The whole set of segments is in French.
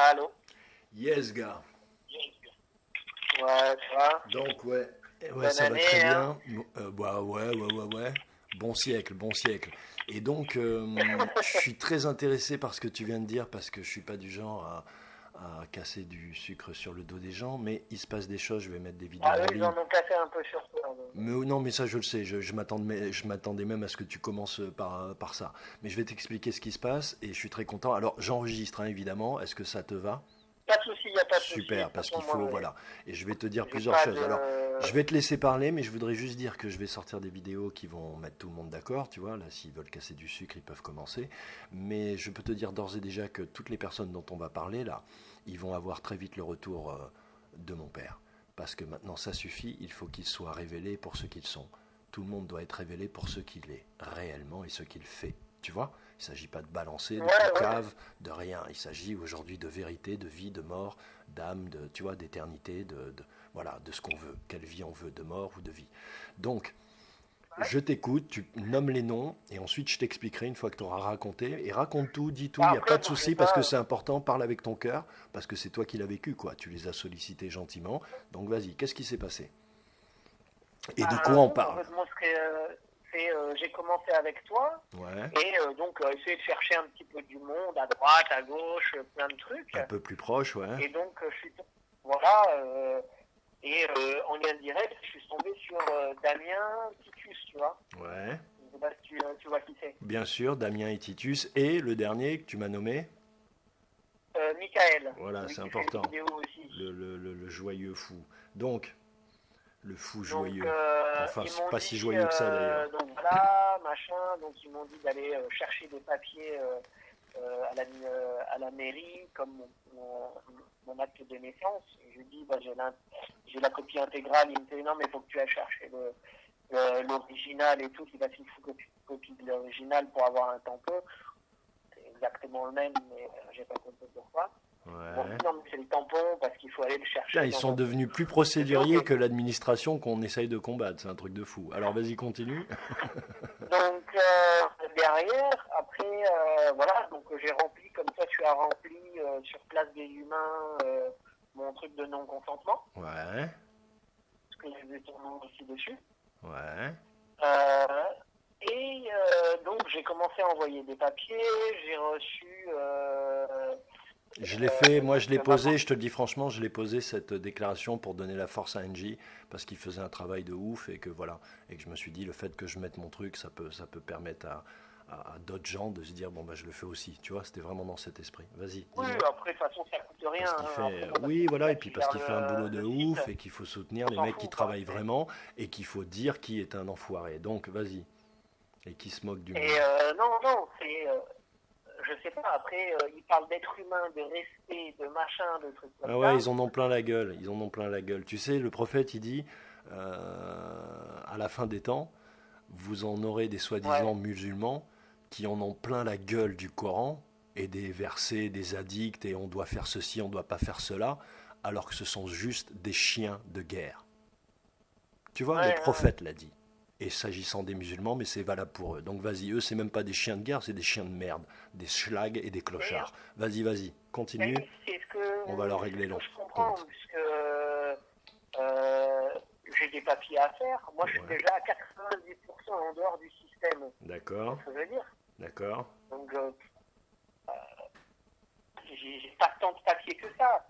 Allô? Yes, gars. Ouais, ça va? Donc, ouais, Bonne ça va année, très hein? bien. Bah, ouais. Bon siècle, bon siècle. Et donc, je suis très intéressé par ce que tu viens de dire, parce que je suis pas du genre à casser du sucre sur le dos des gens, mais il se passe des choses, je vais mettre des vidéos Ah, en eux, ils ligne. en ont cassé un peu sur toi. Mais non, mais ça, je le sais, je m'attendais même à ce que tu commences par ça. Mais je vais t'expliquer ce qui se passe, et je suis très content. Alors, j'enregistre, hein, évidemment. Est-ce que ça te va? Pas de souci, y a pas de souci. De Super, toute parce façon, qu'il faut, moi, voilà. Et je vais te dire j'ai plusieurs pas choses. Alors, de... je vais te laisser parler, mais je voudrais juste dire que je vais sortir des vidéos qui vont mettre tout le monde d'accord, tu vois. Là, s'ils veulent casser du sucre, ils peuvent commencer. Mais je peux te dire d'ores et déjà que toutes les personnes dont on va parler, là, ils vont avoir très vite le retour de mon père. Parce que maintenant, ça suffit, il faut qu'ils soient révélés pour ce qu'ils sont. Tout le monde doit être révélé pour ce qu'il est, réellement, et ce qu'il fait. Tu vois? Il ne s'agit pas de balancer, Ouais, de ouais. concave, de rien. Il s'agit aujourd'hui de vérité, de vie, de mort, d'âme, de, tu vois, d'éternité, voilà, de ce qu'on veut. Quelle vie on veut, de mort ou de vie. Donc, Ouais. je t'écoute, tu nommes les noms, et ensuite je t'expliquerai une fois que tu auras raconté. Et raconte tout, dis tout, il Bah, n'y a pas après, de moi, j'ai souci, parce que pas... c'est important, parle avec ton cœur, parce que c'est toi qui l'as vécu, quoi. Tu les as sollicités gentiment. Donc vas-y, qu'est-ce qui s'est passé? Et de quoi on Donc, en parle? fait, moi, j'ai commencé avec toi, Ouais, et donc, essayer de chercher un petit peu du monde, à droite, à gauche, plein de trucs. un peu plus proche, ouais. Et donc, je suis... Voilà, en lien direct, je suis tombé sur Damien Titus, tu vois. Ouais, Je sais pas si tu vois qui c'est. bien sûr, Damien et Titus. Et le dernier que tu m'as nommé? Michael, Voilà, celui c'est qui fait les important. vidéos aussi. Le joyeux fou. Donc, le fou Donc, joyeux. Enfin, ils m'ont pas si dit, joyeux que ça d'ailleurs. donc voilà, machin, donc ils m'ont dit d'aller chercher des papiers à la mairie, comme mon acte de naissance. Et je lui dis, bah, j'ai la copie intégrale. Il me dit, non, mais il faut que tu ailles chercher l'original et tout. Il a fait une copie de l'original pour avoir un tampon. C'est exactement le même, mais j'ai pas compris pourquoi. Bon, Ouais. non, mais c'est le tampon parce qu'il faut aller le Putain, chercher ils dans sont un truc. devenus plus Je dis, ok. procéduriers que l'administration qu'on essaye de combattre. C'est un truc de fou. Alors vas-y, continue. Donc derrière, après, voilà, donc j'ai rempli, comme toi tu as rempli sur place des humains mon truc de non-consentement, Ouais, parce que j'ai vu ton nom aussi dessus. ouais. Euh, donc j'ai commencé à envoyer des papiers, j'ai reçu Je l'ai fait, moi je donc l'ai ma posé, je te le dis franchement, je l'ai posé cette déclaration pour donner la force à NJ, parce qu'il faisait un travail de ouf, et que voilà, et que je me suis dit, le fait que je mette mon truc, ça peut permettre à d'autres gens de se dire, bon bah je le fais aussi, tu vois, c'était vraiment dans cet esprit. Vas-y, oui, dis-moi. après de toute façon ça coûte rien, Parce qu'il hein. Après fait, moi parce que oui, c'est voilà, toi et puis qui parce gère qu'il fait un boulot de le site, ouf, et qu'il faut soutenir on les s'en mecs qui fout quoi. travaillent vraiment, et qu'il faut dire qui est un enfoiré. Donc vas-y, et qui se moque du Et monde. non, c'est je sais pas, après, ils parlent d'être humain, de respect, de machin, de trucs comme Ah ouais, ça. ils en ont plein la gueule, ils en ont plein la gueule. Tu sais, le prophète, il dit, à la fin des temps, vous en aurez des Ouais, soi-disant musulmans qui en ont plein la gueule du Coran et des versets, des addicts, et on doit faire ceci, on ne doit pas faire cela, alors que ce sont juste des chiens de guerre. Tu vois, le ouais, ouais. prophète l'a dit. Et s'agissant des musulmans, mais c'est valable pour eux. Donc vas-y, eux, c'est même pas des chiens de guerre, c'est des chiens de merde, des schlags et des Et, clochards. Vas-y, et continue, c'est on va leur ce régler que le je comprends, compte. puisque euh, j'ai des papiers à faire. Moi, je suis Ouais, déjà à 90% en dehors du système. Tu vois d'accord, ce que je veux dire? d'accord. Donc, j'ai pas tant de papiers que ça.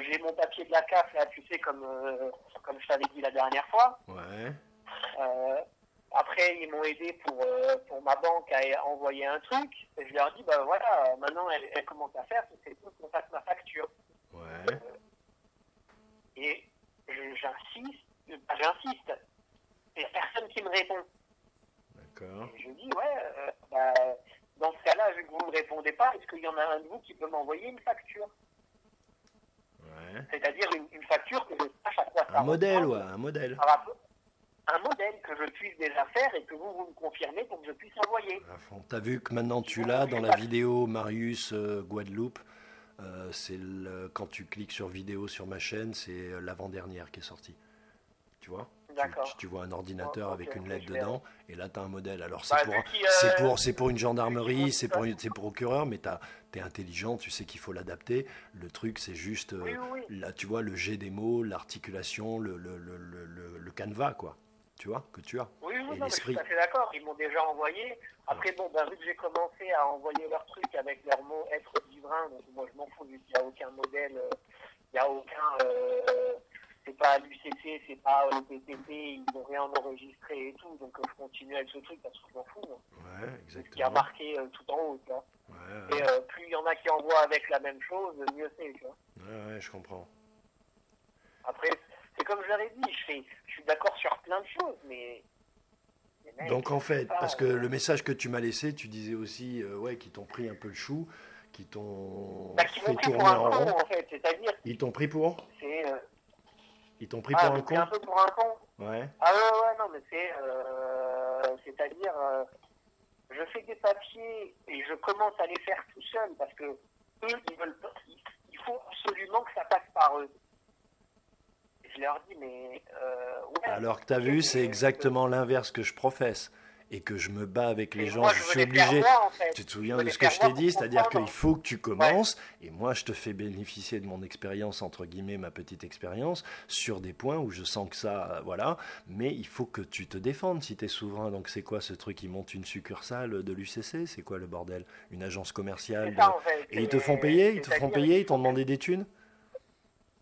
J'ai mon papier de la CAF, là, tu sais, comme je t'avais dit la dernière fois. Ouais, Euh, Après, ils m'ont aidé pour ma banque à envoyer un truc. Et je leur dis, bah voilà, maintenant, elle commence à faire, c'est tout qu'on fasse ma facture. ouais, Et j'insiste. Il n'y a personne qui me répond. d'accord. Et je dis, ouais, bah, dans ce cas-là, vu que vous ne me répondez pas, est-ce qu'il y en a un de vous qui peut m'envoyer une facture? Ouais. C'est-à-dire une facture que je sache à quoi Un ça modèle, ouais, ressemble, un modèle. par rapport, un modèle que je puisse déjà faire et que vous me confirmez pour que je puisse envoyer. À fond. T'as vu que maintenant tu Sinon, l'as je dans sais la pas. vidéo Marius Guadeloupe. Quand tu cliques sur vidéo sur ma chaîne, c'est l'avant-dernière qui est sortie. Tu vois? D'accord. Tu vois un ordinateur Ok, avec une ok, lettre je verrai. dedans, et là, tu as un modèle. Alors, Bah, vu qu'il c'est pour une vu qu'ils m'ont gendarmerie, dit c'est ça. c'est pour procureur, mais tu es intelligent, tu sais qu'il faut l'adapter. Le truc, c'est juste, Oui, oui, oui. là, tu vois, le jet des mots, l'articulation, le canevas, quoi. Tu vois, que tu as. Oui, oui, Et non, mais je suis tout l'esprit. à fait d'accord. Ils m'ont déjà envoyé. Après, bon, ben, vu que j'ai commencé à envoyer leurs trucs avec leurs mots être divin, donc moi je m'en fous, vu qu'il n'y a aucun modèle, il n'y a aucun. C'est pas l'UCC, c'est pas le PTP, ils n'ont rien enregistré et tout, donc je continue avec ce truc parce que je m'en fous. Moi. Ouais, C'est ce qui a exactement. marqué tout en haut, tu vois. Ouais, Et plus il y en a qui envoient avec la même chose, mieux c'est, tu vois. ouais, je comprends. Après, c'est comme je l'avais dit, je suis d'accord sur plein de choses, mais les Donc mecs, en je sais fait, pas. parce que le message que tu m'as laissé, tu disais aussi ouais, qu'ils t'ont pris un peu le chou, qu'ils t'ont Bah, qui m'ont fait pris pour tourner un en con, rond. en fait. C'est-à-dire, Ils t'ont pris pour? c'est. Ils t'ont pris Ah, pour mais un pris un con? peu pour un con. Ouais. Ah, ouais, ouais, non, mais c'est. C'est-à-dire, je fais des papiers et je commence à les faire tout seul parce que eux, ils veulent pas. Il faut absolument que ça passe par eux. Et je leur dis, mais. Ouais, Alors que tu as ok, vu, c'est mais. exactement l'inverse que je professe. Et que je me bats avec les Et gens, moi, je je veux suis les faire obligé. moi, en fait. Tu te Je souviens veux de les ce que faire je moi t'ai pour dit, c'est-à-dire qu'il comprendre. faut que tu Ouais. commences, et moi je te fais bénéficier de mon expérience, entre guillemets, ma petite expérience, sur des points où je sens que ça, voilà, mais il faut que tu te défendes si tu es souverain. Donc c'est quoi ce truc? Ils montent une succursale de l'UCC? C'est quoi le bordel? Une agence commerciale C'est ça, en fait. Et ils te font payer? Ils te font C'est-à-dire, payer? il Ils t'ont faut que. demandé des thunes?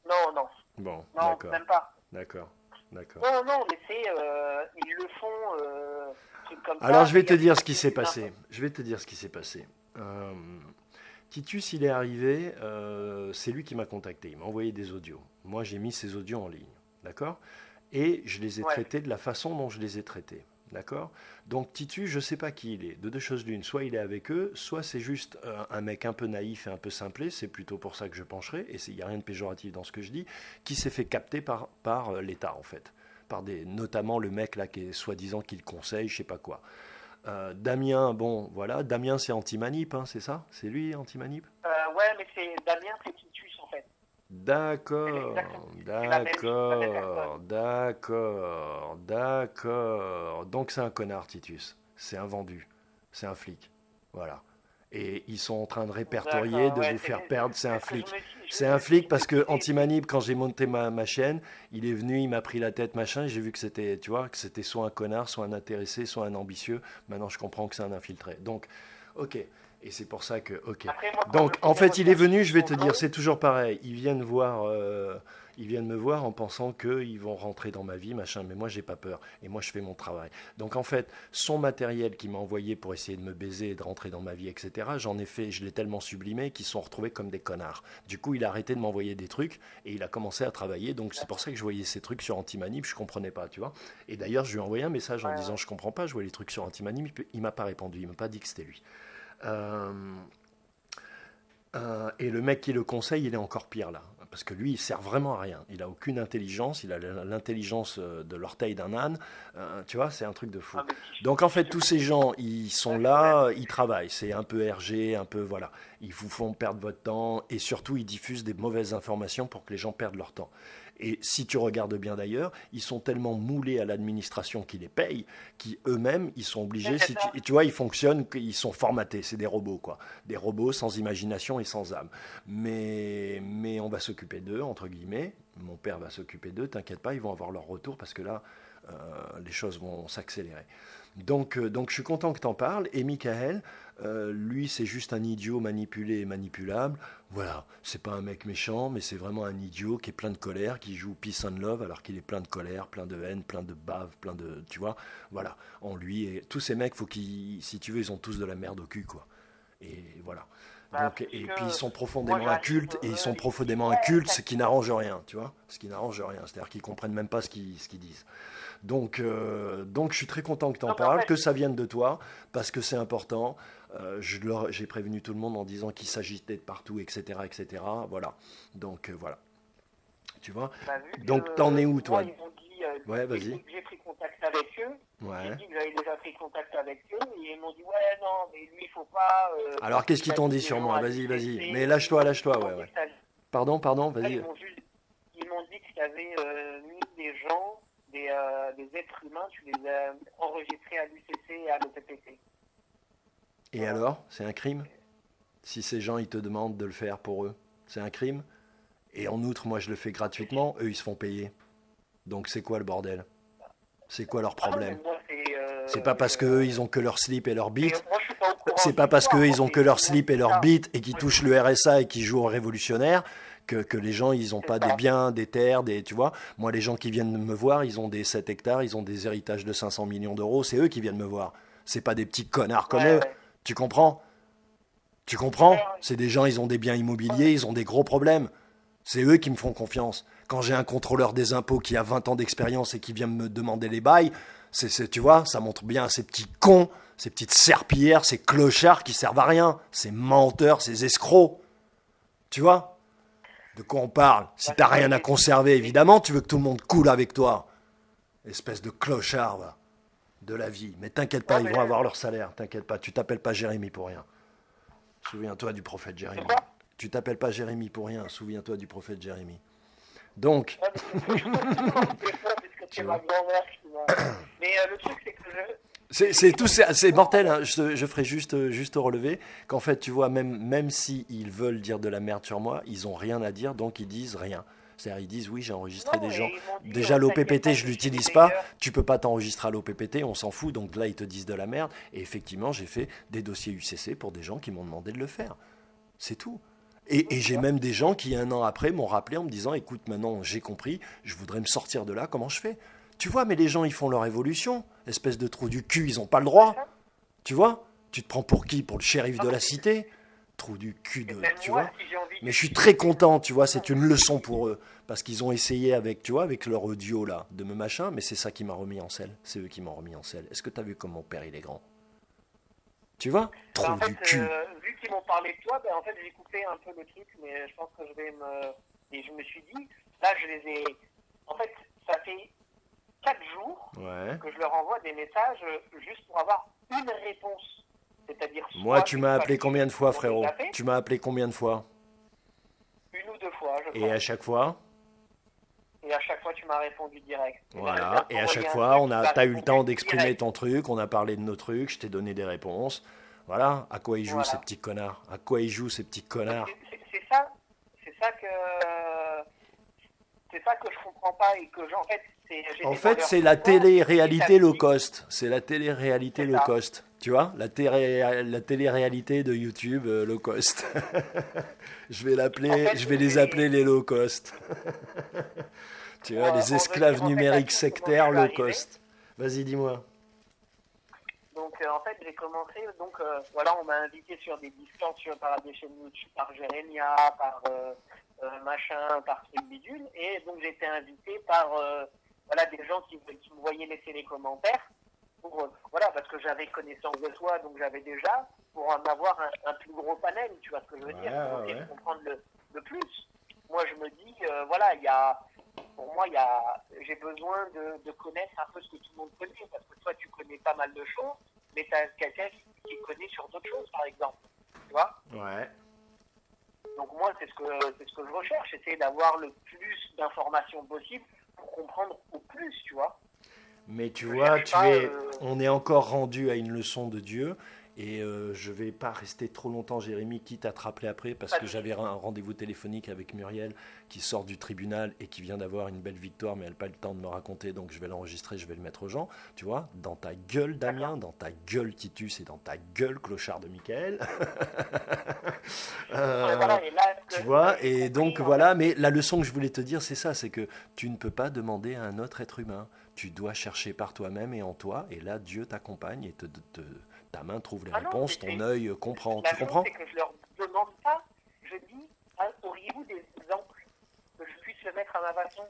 Non, non. Bon, Non, d'accord, même pas. d'accord, d'accord. Non, non, mais c'est. Ils le font. Truc comme Alors ça, je mais vais il y te a des dire ce qui papiers, s'est c'est n'importe. passé. Je vais te dire ce qui s'est passé. Titus, il est arrivé, c'est lui qui m'a contacté. Il m'a envoyé des audios. Moi, j'ai mis ces audios en ligne. D'accord? Et je les ai Ouais. traités de la façon dont je les ai traités. D'accord? Donc Titus, je ne sais pas qui il est. De deux choses l'une. Soit il est avec eux, soit c'est juste un mec un peu naïf et un peu simplé. C'est plutôt pour ça que je pencherai. Et il n'y a rien de péjoratif dans ce que je dis. Qui s'est fait capter par l'État, en fait. Notamment le mec là qui est soi-disant qui le conseille, je sais pas quoi. Damien, bon, voilà. Damien, c'est anti-manip, hein, c'est ça? C'est lui, anti-manip? Ouais, mais c'est Damien, c'est Titus, en fait. C'est D'accord, exactement. C'est la même personne. d'accord, d'accord, d'accord. Donc c'est un connard, Titus. C'est un vendu. C'est un flic. Voilà. Et ils sont en train de répertorier, D'accord, de ouais, vous faire perdre. C'est c'est un ce que je flic. me dis. C'est un flic parce que C'est- Antimanip, quand j'ai monté ma chaîne, il est venu, il m'a pris la tête, machin. J'ai vu que c'était, tu vois, que c'était soit un connard, soit un intéressé, soit un ambitieux. Maintenant, je comprends que c'est un infiltré. Donc, ok. Et c'est pour ça que, ok. Après, moi, quand Donc, je fais en des fait, il est recherches venu, je vais sur te son dire, nom, c'est toujours pareil. Ils viennent me voir en pensant qu'ils vont rentrer dans ma vie, machin. Mais moi, j'ai pas peur. Et moi, je fais mon travail. Donc, en fait, son matériel qu'il m'a envoyé pour essayer de me baiser et de rentrer dans ma vie, etc., j'en ai fait, je l'ai tellement sublimé qu'ils se sont retrouvés comme des connards. Du coup, il a arrêté de m'envoyer des trucs et il a commencé à travailler. Donc, c'est pour ça que je voyais ces trucs sur Antimanip, je comprenais pas, tu vois. Et d'ailleurs, je lui ai envoyé un message en ouais, disant, ouais. je comprends pas, je vois les trucs sur Antimanip. Il m'a pas répondu, il m'a pas dit que c'était lui. Euh, et le mec qui le conseille, il est encore pire là. Parce que lui, il sert vraiment à rien. Il a aucune intelligence. Il a l'intelligence de l'orteil d'un âne. Tu vois, c'est un truc de fou. Ah, mais Donc en si je fait, te tous ces conseille. gens, ils sont Ouais, c'est vrai. là, ils travaillent. C'est un peu RG, un peu voilà. Ils vous font perdre votre temps et surtout, ils diffusent des mauvaises informations pour que les gens perdent leur temps. Et si tu regardes bien d'ailleurs, ils sont tellement moulés à l'administration qui les paye, qui eux-mêmes, ils sont obligés, C'est ça. et tu vois, ils fonctionnent, ils sont formatés, c'est des robots, quoi. Des robots sans imagination et sans âme. Mais on va s'occuper d'eux, entre guillemets. Mon père va s'occuper d'eux, t'inquiète pas, ils vont avoir leur retour parce que là, les choses vont s'accélérer. Donc je suis content que tu en parles. Et Michael, lui, c'est juste un idiot manipulé et manipulable. Voilà, c'est pas un mec méchant, mais c'est vraiment un idiot qui est plein de colère, qui joue Peace and Love alors qu'il est plein de colère, plein de haine, plein de bave, plein de. Tu vois, voilà, en lui. Et tous ces mecs, faut qu'ils, si tu veux, ils ont tous de la merde au cul, quoi. Et voilà. Bah, Donc, parce et puis ils que sont moi, profondément j'arrive. incultes, et ils sont profondément Ouais, incultes, ce qui exactement. n'arrange rien, tu vois, ce qui n'arrange rien, c'est-à-dire qu'ils comprennent même pas ce qu'ils disent. Donc je suis très content que tu en Non, mais en parles, fait, que ça vienne de toi, parce que c'est important. J'ai prévenu tout le monde en disant qu'il s'agitait de partout, etc., etc. Voilà. Donc voilà. Tu vois. bah, vu Donc t'en es que où, moi, toi? ils m'ont dit, Ouais, dès vas-y. que j'ai pris contact avec eux, j'ai Ouais. dit que j'avais déjà pris contact avec eux, et ils m'ont dit, ouais, non, mais lui, il faut pas, Alors qu'est-ce il qu'ils a t'ont mis dit des sur gens moi? à Vas-y, vas-y. Mais l'UCC, lâche-toi, ils lâche-toi, m'ont ouais, dit ouais. que Pardon, là, vas-y. ils m'ont dit que tu avais mis des gens, des des êtres humains, tu les as enregistrés à l'UCC et à l'OPPT. Et alors, c'est un crime? Si ces gens, ils te demandent de le faire pour eux, c'est un crime? Et en outre, moi, je le fais gratuitement, eux, ils se font payer. Donc, c'est quoi le bordel? C'est quoi leur Ah non, mais problème? moi, C'est pas parce qu'eux, ils ont que leur slip et leur mais bite. moi, je suis pas au courant C'est de pas parce l'histoire. qu'eux, Moi, ils ont que c'est leur tout le slip et monde leur ça. bite et qui Moi, touchent le RSA et qui jouent au révolutionnaire que les gens, ils ont c'est pas des ça. biens, des terres, des, tu vois. Moi, les gens qui viennent me voir, ils ont des 7 hectares, ils ont des héritages de 500 millions d'euros. C'est eux qui viennent me voir. C'est pas des petits connards comme Ouais, eux. ouais. Tu comprends? Tu Ouais, comprends? ouais. C'est des gens, ils ont des biens immobiliers, Ouais. ils ont des gros problèmes. C'est eux qui me font confiance. Quand j'ai un contrôleur des impôts qui a 20 ans d'expérience et qui vient me demander les bails, tu vois, ça montre bien ces petits cons, ces petites serpillières, ces clochards qui servent à rien, ces menteurs, ces escrocs. Tu vois? De quoi on parle? Si Bah, t'as c'est ça, rien à conserver, évidemment, tu veux que tout le monde coule avec toi. Espèce de clochard, va, de la vie. Mais t'inquiète pas, non, ils mais vont avoir leur salaire, t'inquiète pas. Tu t'appelles pas Jérémy pour rien. Souviens-toi du prophète c'est Jérémie. quoi? Tu t'appelles pas Jérémie pour rien, souviens-toi du prophète Jérémie. Donc, Ouais, mais c'est ça, parce que tu c'est ma vois. grand-mère qui m'a. Mais le truc, c'est que C'est mortel, hein. Je ferai juste relever qu'en fait, tu vois, même si ils veulent dire de la merde sur moi, ils ont rien à dire, donc ils disent rien. C'est-à-dire, ils disent, oui, j'ai enregistré des non, gens. et ils m'ont dit, Déjà, t'inquiète l'OPPT, pas, je je suis l'utilise les pas. meilleurs. Tu peux pas t'enregistrer à l'OPPT, on s'en fout. Donc là, ils te disent de la merde. Et effectivement, j'ai fait des dossiers UCC pour des gens qui m'ont demandé de le faire. C'est tout. Et j'ai même des gens qui, un an après, m'ont rappelé en me disant, écoute, maintenant, j'ai compris, je voudrais me sortir de là, comment je fais? Tu vois, mais les gens, ils font leur évolution. Espèce de trou du cul, ils n'ont pas le C'est droit. ça. Tu vois? Tu te prends pour qui? Pour le shérif Non, de la mais cité? Trou du cul et de... même Tu moi, vois? si j'ai envie Mais je de. suis très content, tu vois, c'est une leçon pour eux. Parce qu'ils ont essayé avec, tu vois, avec leur audio là, de me machin, mais c'est ça qui m'a remis en selle. C'est eux qui m'ont remis en selle. Est-ce que t'as vu comme mon père il est grand? Tu vois? Ben, Trou en fait, du cul. vu qu'ils m'ont parlé de toi, ben, en fait, j'ai coupé un peu le truc, mais je pense que je vais me. Et je me suis dit, là, je les ai. En fait, ça fait 4 jours Ouais. que je leur envoie des messages juste pour avoir une réponse. C'est-à-dire Moi, soit tu une m'as fois appelé qu'ils combien de fois, l'ont frérot? déjà fait, Tu m'as appelé combien de fois? une ou deux fois, je Et crois. à chaque fois? Et à chaque fois, tu m'as répondu direct. Et là, je viens Voilà. de Et à t'envoyer chaque un fois, truc, tu m'as t'as eu le temps répondu d'exprimer direct. ton truc, on a parlé de nos trucs, je t'ai donné des réponses. Voilà. À quoi ils jouent ces Voilà. petits connards? À quoi ils jouent ces petits Mais connards? c'est ça que. C'est ça que je comprends pas et que, en fait, En j'étais dans fait, leur c'est la support, petit à télé-réalité low petit. cost. C'est la télé-réalité C'est low ça. cost. Tu vois? La télé-réalité de YouTube low cost. En fait, Je vais les appeler les low cost. Tu vois, les en esclaves revenir en fait à numériques tout, comment je sectaires suis low arrivé. cost. Vas-y, dis-moi. Donc, en fait, j'ai commencé. Donc, voilà, on m'a invité sur des discords par des chaînes YouTube, par Jérémia, par machin, par truc bidule. Et donc, j'ai été invité par voilà, des gens qui me voyaient laisser les commentaires. Pour, voilà, parce que j'avais connaissance de toi, donc j'avais déjà, pour en avoir un plus gros panel, tu vois ce que je veux dire, pour essayer de comprendre le plus. Moi, je me dis, voilà, pour moi, j'ai besoin de connaître un peu ce que tout le monde connaît, parce que toi, tu connais pas mal de choses, mais tu as quelqu'un qui connaît sur d'autres choses, par exemple. Tu vois? Ouais. Donc moi, c'est ce que je recherche, essayer d'avoir le plus d'informations possible pour comprendre au plus, tu vois. Mais tu Je vois, cherche pas, on est encore rendu à une leçon de Dieu. Et je vais pas rester trop longtemps, Jérémy, quitte à te rappeler après, parce que j'avais un rendez-vous téléphonique avec Muriel, qui sort du tribunal et qui vient d'avoir une belle victoire, mais elle n'a pas le temps de me raconter, donc je vais l'enregistrer, je vais le mettre aux gens. Tu vois, dans ta gueule, Damien, dans ta gueule, Titus, et dans ta gueule, clochard de Michael. voilà, et là, Tu vois, j'ai et compris, donc en voilà, fait, mais la leçon que je voulais te dire, c'est ça, c'est que tu ne peux pas demander à un autre être humain. Tu dois chercher par toi-même et en toi, et là, Dieu t'accompagne et ta main trouve les ah non, réponses, mais ton œil comprend. la Tu chose, comprends? c'est que je leur demande pas, je dis, ah, auriez-vous des exemples que je puisse le mettre à ma façon?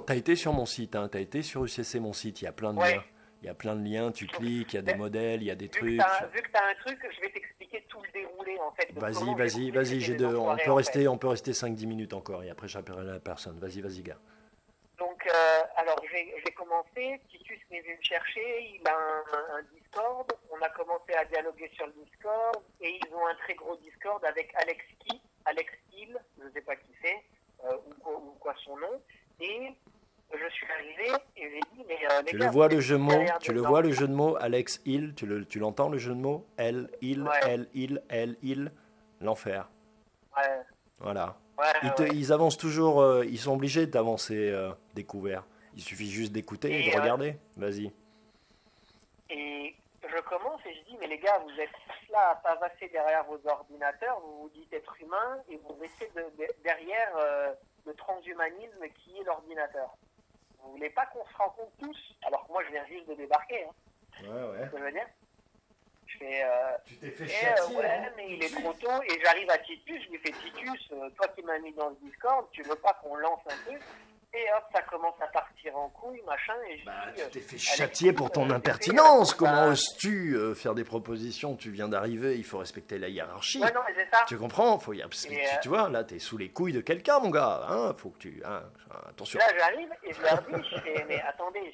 T'as été sur mon site, hein, t'as été sur UCC, mon site, il y a plein de Ouais. liens. Il y a plein de liens, tu cliques, il y a des Mais, modèles, il y a des vu trucs. que t'as un truc, je vais t'expliquer tout le déroulé, en fait, de Vas-y, comment j'ai compris que vas-y, c'était des enfoirés, en fait. on peut rester 5-10 minutes encore, et après j'appellerai la personne. Vas-y, gars. Donc, alors, j'ai commencé, Titus m'est venu me chercher, il a un Discord, on a commencé à dialoguer sur le Discord, et ils ont un très gros Discord avec Alex Hill, je ne sais pas qui c'est, ou quoi son nom, et je suis arrivé et j'ai dit, mais les Tu le gars, vois vous le êtes jeu de mots? derrière Tu des le vois le jeu de mots, Alex Hill? Tu l'entends le jeu de mots? Ouais, Il, l'enfer. ouais, Voilà. ouais. Ils avancent toujours, ils sont obligés d'avancer découvert. Il suffit juste d'écouter et de Et, regarder. Vas-y. et je commence et je dis, mais les gars, vous êtes tous là à pavasser derrière vos ordinateurs, vous vous dites être humain et vous restez derrière le transhumanisme qui est l'ordinateur. Vous voulez pas qu'on se rencontre tous, alors que moi je viens juste de débarquer, hein, Ouais, ouais. ce que je veux dire. Je fais, Tu t'es fait châtier, ouais, non? mais il est trop tôt, et j'arrive à Titus, je lui fais Titus, toi qui m'as mis dans le Discord, tu veux pas qu'on lance un peu? Et hop, ça commence à partir en couille, machin, et je Bah, dis, tu t'es fait Alexis, châtier pour ton j'ai fait, impertinence. Comment bah, oses-tu faire des propositions? Tu viens d'arriver, il faut respecter la hiérarchie. ouais, non, mais c'est ça. Tu comprends? Faut y... parce que Et tu vois, là, t'es sous les couilles de quelqu'un, mon gars. Hein, faut que tu... Hein, attention. là, j'arrive, et je leur dis, je fais, mais attendez,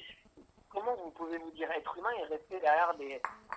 comment vous pouvez vous dire être humain et rester derrière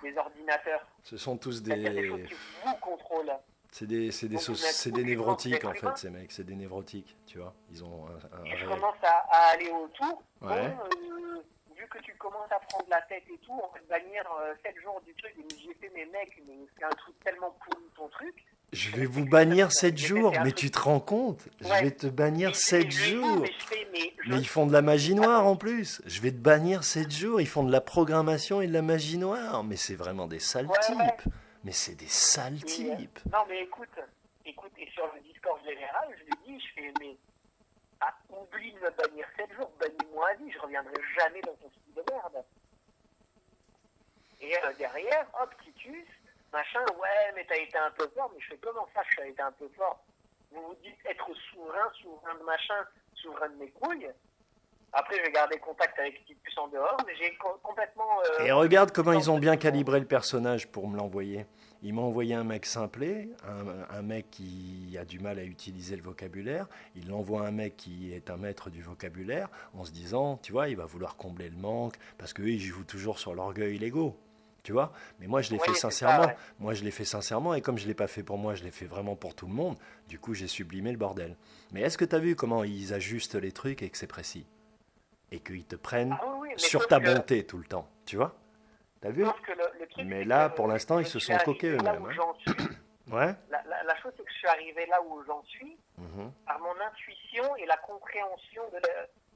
des ordinateurs? Ce sont tous C'est-à-dire des des... choses qui vous contrôlent. C'est des, Donc, vous n'êtes c'est des aucunement névrotiques, être en humain. fait, ces mecs. C'est des névrotiques, tu vois. Ils ont un Et je réel... commence à aller autour. Ouais. Bon, vu que tu commences à prendre la tête et tout, on va te bannir 7 jours du truc. Et j'ai fait, mais mec, mais c'est un truc tellement pourri ton truc. Je vais vous bannir 7 J'ai jours, fait un mais truc. tu te rends compte? Je Ouais. vais te bannir Et 7 je lui dis, jours. mais je fais, mais Mais ils font de la magie noire en plus. Je vais te bannir 7 jours. Ils font de la programmation et de la magie noire. Mais c'est vraiment des sales ouais, ouais. types. Mais c'est des sales Et, types. non, mais écoute, et sur le Discord général, je lui dis, je fais, mais oublie de me bannir 7 jours, bannis-moi à vie, je reviendrai jamais dans ton style de merde. Et derrière, hop, Titus, machin, ouais, mais t'as été un peu fort, mais je fais comment ça, je suis été un peu fort? Vous vous dites être souverain de machin, souverain de mes couilles. Après, j'ai gardé contact avec Titus en dehors, mais j'ai complètement... Et regarde comment ils ont bien calibré le personnage pour me l'envoyer. Ils m'ont envoyé un mec simplet, un mec qui a du mal à utiliser le vocabulaire. Il envoie un mec qui est un maître du vocabulaire en se disant, tu vois, il va vouloir combler le manque parce qu'eux, ils jouent toujours sur l'orgueil et l'ego. Tu vois? Mais moi, je l'ai Oui, fait c'est sincèrement. ça, ouais. Moi, je l'ai fait sincèrement. Et comme je ne l'ai pas fait pour moi, je l'ai fait vraiment pour tout le monde. Du coup, j'ai sublimé le bordel. Mais est-ce que tu as vu comment ils ajustent les trucs et que c'est précis? Et qu'ils te prennent Ah oui, mais sur ta bonté tout le temps. Tu vois? T'as vu? sauf que le truc, Mais c'est là, que pour l'instant, je ils se suis sont coqués arrivé là eux-mêmes. où Hein. j'en suis. Ouais? La chose, c'est que je suis arrivé là où j'en suis Mhm. par mon intuition et la compréhension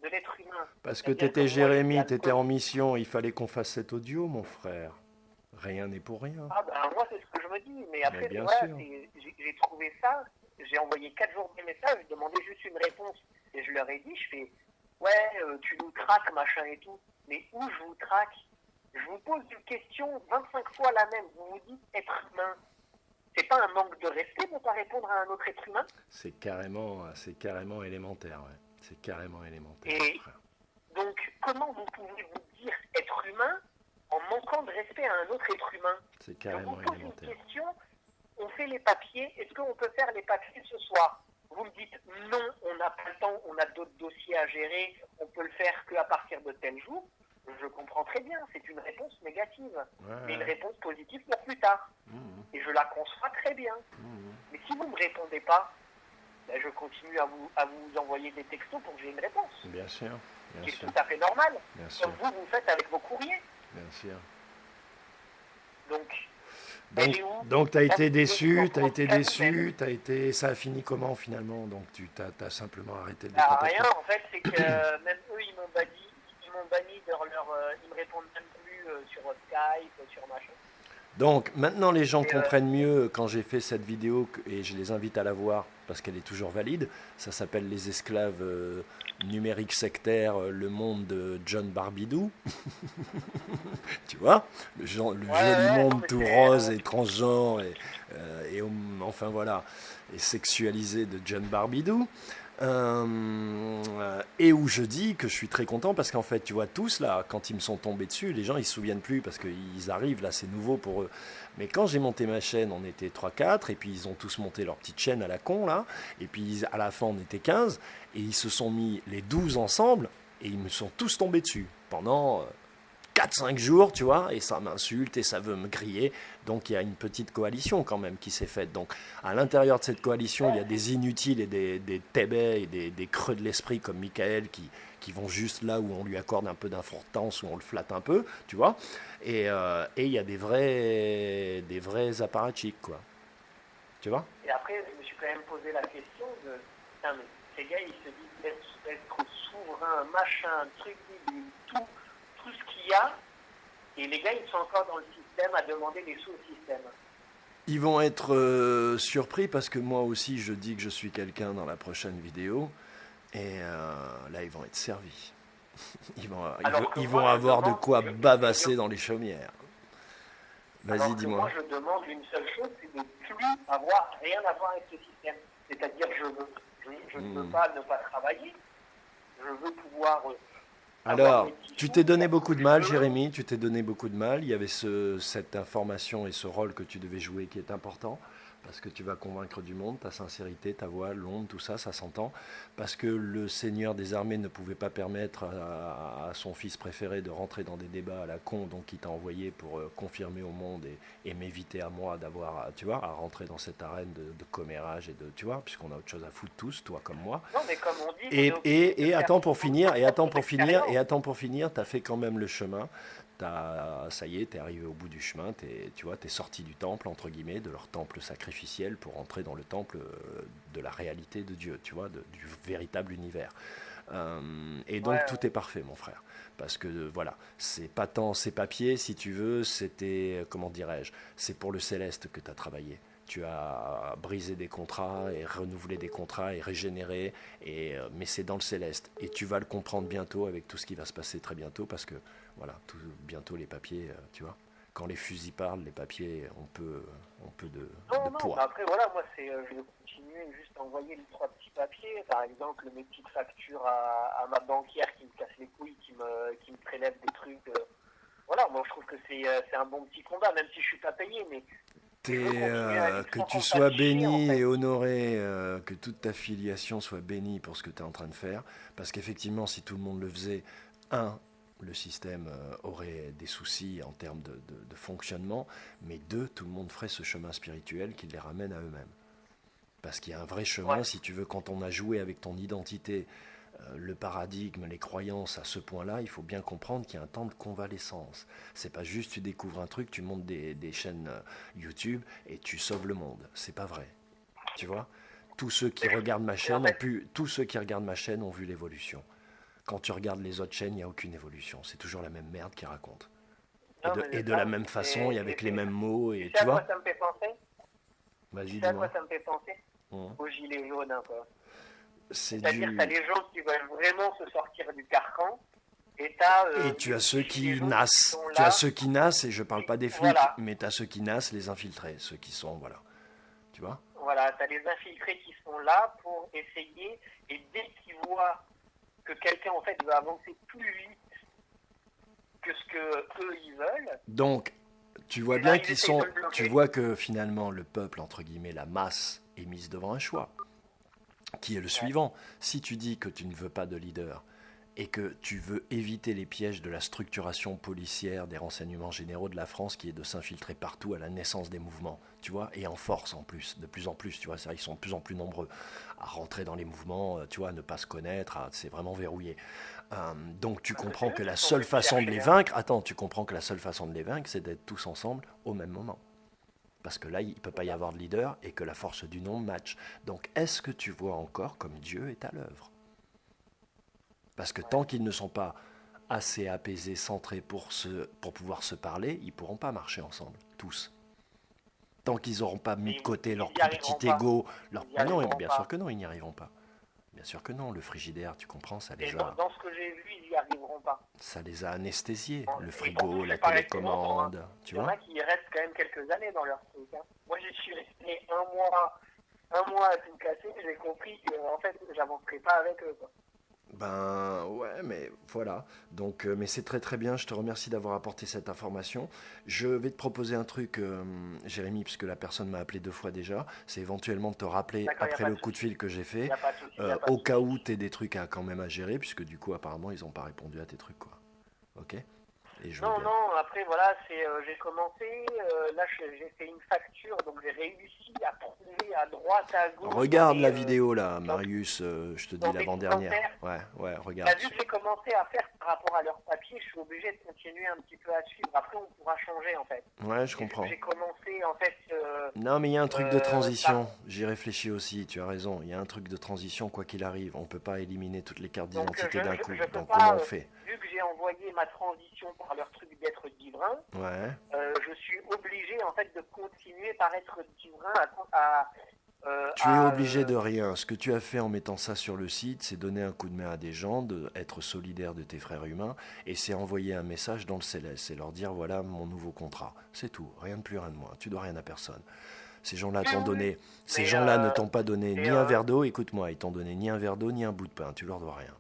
de l'être humain. Parce que C'est-à-dire t'étais que moi, Jérémy, j'étais t'étais en alcoolique. mission, il fallait qu'on fasse cet audio, mon frère. Rien n'est pour rien. Ah ben moi, c'est ce que je me dis. Mais Mais après, bien voilà, sûr. j'ai trouvé ça. J'ai envoyé 4 jours de messages, je demandais juste une réponse. Et je leur ai dit, je fais, ouais, tu nous traques, machin et tout. Mais où je vous traque? Je vous pose une question 25 fois la même. Vous vous dites être humain. C'est pas un manque de respect de ne pas répondre à un autre être humain? C'est carrément élémentaire, ouais. C'est carrément élémentaire, Et mon frère. donc, comment vous pouvez vous dire être humain en manquant de respect à un autre être humain? C'est Je vous carrément pose une élémentaire. question, on fait les papiers, est-ce qu'on peut faire les papiers ce soir? Vous me dites non, on n'a pas le temps, on a d'autres dossiers à gérer, on peut le faire qu'à partir de tel jour. Je comprends très bien, c'est une réponse négative, mais une Ouais. réponse positive pour plus tard. Mhm. Et je la conçois très bien. Mhm. Mais si vous ne me répondez pas, ben je continue à vous envoyer des textos pour que j'ai une réponse. Bien sûr, bien Qui est sûr, tout à fait normal, bien sûr, comme vous faites avec vos courriers. bien sûr. Donc, elle est où? Donc t'as été Là, déçu, vous t'as été même. déçu, ça a fini comment finalement? Donc t'as simplement arrêté de les Ah, contacter. rien, en fait, c'est que même eux, ils m'ont banni de leur. Ils me répondent même plus sur Skype, sur machin. Donc maintenant les gens Et, comprennent mieux quand j'ai fait cette vidéo et je les invite à la voir parce qu'elle est toujours valide. Ça s'appelle Les esclaves numériques sectaires, le monde de John Barbidou. Tu vois, le joli non, monde mais tout c'est, rose et transgenre enfin voilà, et sexualisé de John Barbidou. Et où je dis que je suis très content parce qu'en fait, tu vois, tous là, quand ils me sont tombés dessus, les gens ils se souviennent plus parce qu'ils arrivent là, c'est nouveau pour eux. Mais quand j'ai monté ma chaîne, on était 3-4 et puis ils ont tous monté leur petite chaîne à la con là, et puis à la fin on était 15 et ils se sont mis les 12 ensemble et ils me sont tous tombés dessus pendant 4-5 jours, tu vois, et ça m'insulte et ça veut me griller. Donc il y a une petite coalition quand même qui s'est faite. Donc à l'intérieur de cette coalition, il y a des inutiles et des tébets et des creux de l'esprit comme Michael qui vont juste là où on lui accorde un peu d'importance, où on le flatte un peu, tu vois. Et il y a des vrais apparatchiks, quoi. Tu vois? Et après, je me suis quand même posé la question de, putain, mais ces gars, ils se disent être souverain, machin, truc, tout ce qu'il y a, et les gars, ils sont encore dans le système à demander des sous au système. Ils vont être surpris parce que moi aussi je dis que je suis quelqu'un dans la prochaine vidéo et là ils vont être servis. Ils vont avoir de quoi bavasser dans les chaumières. Vas-y, Alors que dis-moi. moi, je demande une seule chose, c'est de plus avoir rien à voir avec ce système. C'est-à-dire que je ne veux pas ne pas travailler, je veux pouvoir avoir Alors, mes petits tu sous, t'es donné faire ce beaucoup que de je mal, veux. Jérémy, tu t'es donné beaucoup de mal. Il y avait cette information et ce rôle que tu devais jouer qui est important, parce que tu vas convaincre du monde, ta sincérité, ta voix, l'onde, tout ça, ça s'entend. Parce que le Seigneur des armées ne pouvait pas permettre à son fils préféré de rentrer dans des débats à la con, donc il t'a envoyé pour confirmer au monde et m'éviter à moi d'avoir, tu vois, à rentrer dans cette arène de commérage et de, tu vois, puisqu'on a autre chose à foutre tous, toi comme moi. Non, mais comme on dit, on Et, est obligé de et faire attends pour son finir, propre expérience. pour finir, tu as fait quand même le chemin. Ça y est, tu es arrivé au bout du chemin, tu vois, tu es sorti du temple, entre guillemets, de leur temple sacrificiel pour entrer dans le temple de la réalité de Dieu, tu vois, du véritable univers. Et donc Ouais, tout est parfait, mon frère. Parce que voilà, c'est pas tant ces papiers, si tu veux, c'était, comment dirais-je, c'est pour le céleste que tu as travaillé. Tu as brisé des contrats et renouvelé des contrats et régénéré, mais c'est dans le céleste. Et tu vas le comprendre bientôt avec tout ce qui va se passer très bientôt, parce que voilà, bientôt les papiers, tu vois, quand les fusils parlent, les papiers ont peu de non, poids. bah après, voilà, moi, je vais continuer juste à envoyer les 3 petits papiers. Par exemple, mes petites factures à ma banquière qui me casse les couilles, qui me prélève des trucs. Voilà, moi, je trouve que c'est un bon petit combat, même si je suis pas payé, mais je veux continuer à aller Que sans tu qu'on me sois fasse chier, en béni et fait. honoré, que toute ta filiation soit bénie pour ce que tu es en train de faire. Parce qu'effectivement, si tout le monde le faisait, le système aurait des soucis en termes de fonctionnement, mais deux, tout le monde ferait ce chemin spirituel qui les ramène à eux-mêmes. Parce qu'il y a un vrai Ouais. chemin, si tu veux, quand on a joué avec ton identité, le paradigme, les croyances à ce point-là, il faut bien comprendre qu'il y a un temps de convalescence. C'est pas juste tu découvres un truc, tu montes des chaînes YouTube et tu sauves le monde. C'est pas vrai. Tu vois? Tous ceux qui regardent ma Et en chaîne fait, tous ceux qui regardent ma chaîne ont vu l'évolution. Quand tu regardes les autres chaînes, il n'y a aucune évolution. C'est toujours la même merde qu'ils racontent. non, mais Et c'est de la ça. même façon, et Et, avec les mêmes mots, tu et sais tu à quoi vois? ça me fait penser? Tu Vas-y, sais à quoi dis-moi. ça me fait penser? Hum. Aux gilets jaunes, hein, quoi. C'est C'est-à-dire, t'as du. les gens qui veulent vraiment se sortir du carcan, et t'as Et tu les as ceux petits gilets qui jaunes qui nassent. sont Tu as là. ceux qui nassent, et je parle pas des flics, Voilà, mais tu as ceux qui nassent, les infiltrés, ceux qui sont, voilà. Tu vois? voilà, t'as les infiltrés qui sont là pour essayer, et dès qu'ils voient que quelqu'un, en fait, veut avancer plus vite que ce que eux, ils veulent, Donc, tu vois et là, bien ils qu'ils essayent de sont. le Tu bloquer. vois que finalement, le peuple, entre guillemets, la masse, est mise devant un choix, qui est le Ouais. suivant. Si tu dis que tu ne veux pas de leader, et que tu veux éviter les pièges de la structuration policière des renseignements généraux de la France qui est de s'infiltrer partout à la naissance des mouvements, tu vois, et en force en plus, de plus en plus, tu vois, c'est vrai qu'ils sont de plus en plus nombreux à rentrer dans les mouvements, tu vois, à ne pas se connaître, c'est vraiment verrouillé. Donc tu Parce que comprends c'est eux que qui la sont seule venus me façon de les chercher, hein. vaincre, attends, tu comprends que la seule façon de les vaincre, c'est d'être tous ensemble au même moment. Parce que là, il ne peut pas y avoir de leader et que la force du nombre match. Donc est-ce que tu vois encore comme Dieu est à l'œuvre? Parce que tant qu'ils ne sont pas assez apaisés, centrés pour pouvoir se parler, ils ne pourront pas marcher ensemble, tous. Tant qu'ils n'auront pas mis Mais de côté leur ils n'y petit arriveront pas. ego, Ils n'y Mais non, arriveront bien sûr pas. que non, ils n'y arriveront pas. Bien sûr que non, le frigidaire, tu comprends, Et dans ce que j'ai vu, ils n'y arriveront pas. ça les a anesthésiés. Bon, Le et surtout, frigo, je la vais pas rester longtemps, hein. télécommande, tu Il y en a vois. qui restent quand même quelques années dans leur truc, hein. Moi, je suis resté un mois à tout casser. J'ai compris que, en fait, j'avancerai pas avec eux, quoi. Ben ouais, mais voilà. Donc, mais c'est très très bien. Je te remercie d'avoir apporté cette information. Je vais te proposer un truc, Jérémy, puisque la personne m'a appelé 2 fois déjà. C'est éventuellement de te rappeler D'accord, il n'y a après pas le de coup de souci. fil que j'ai Il n'y fait, a pas de souci, il n'y a pas de au cas souci. où tu aies des trucs à quand même à gérer, puisque du coup apparemment ils n'ont pas répondu à tes trucs, quoi. Ok? Et je veux Non, bien. non, après voilà, j'ai commencé, là j'ai fait une facture, donc j'ai réussi à trouver à droite, à gauche Regarde la vidéo là, dans, Marius, je te dis dans des l'avant-dernière. commentaires. Ouais, ouais, Bah, regarde. vu que j'ai commencé à faire par rapport à leur papier, je suis obligé de continuer un petit peu à suivre. Après, on pourra changer en fait. Ouais, je Et vu que comprends. j'ai commencé en fait Non, mais il y a un truc de par... transition. J'y réfléchis aussi, tu as raison. Il y a un truc de transition, quoi qu'il arrive. On peut pas éliminer toutes les cartes Donc d'identité d'un coup. je peux Donc comment pas, on fait? vu que j'ai envoyé ma transition par leur truc d'être divin, Ouais. je suis obligé en fait de continuer par être divin Tu es obligé de rien. Ce que tu as fait en mettant ça sur le site, c'est donner un coup de main à des gens, être solidaire de tes frères humains, et c'est envoyer un message dans le céleste. C'est leur dire voilà mon nouveau contrat. C'est tout. Rien de plus, rien de moins. Tu dois rien à personne. Ces gens-là oui, t'ont oui, donné. Ces mais gens-là ne t'ont pas donné c'est ni un verre d'eau. Écoute-moi, ils t'ont donné ni un verre d'eau ni un bout de pain. Tu leur dois rien.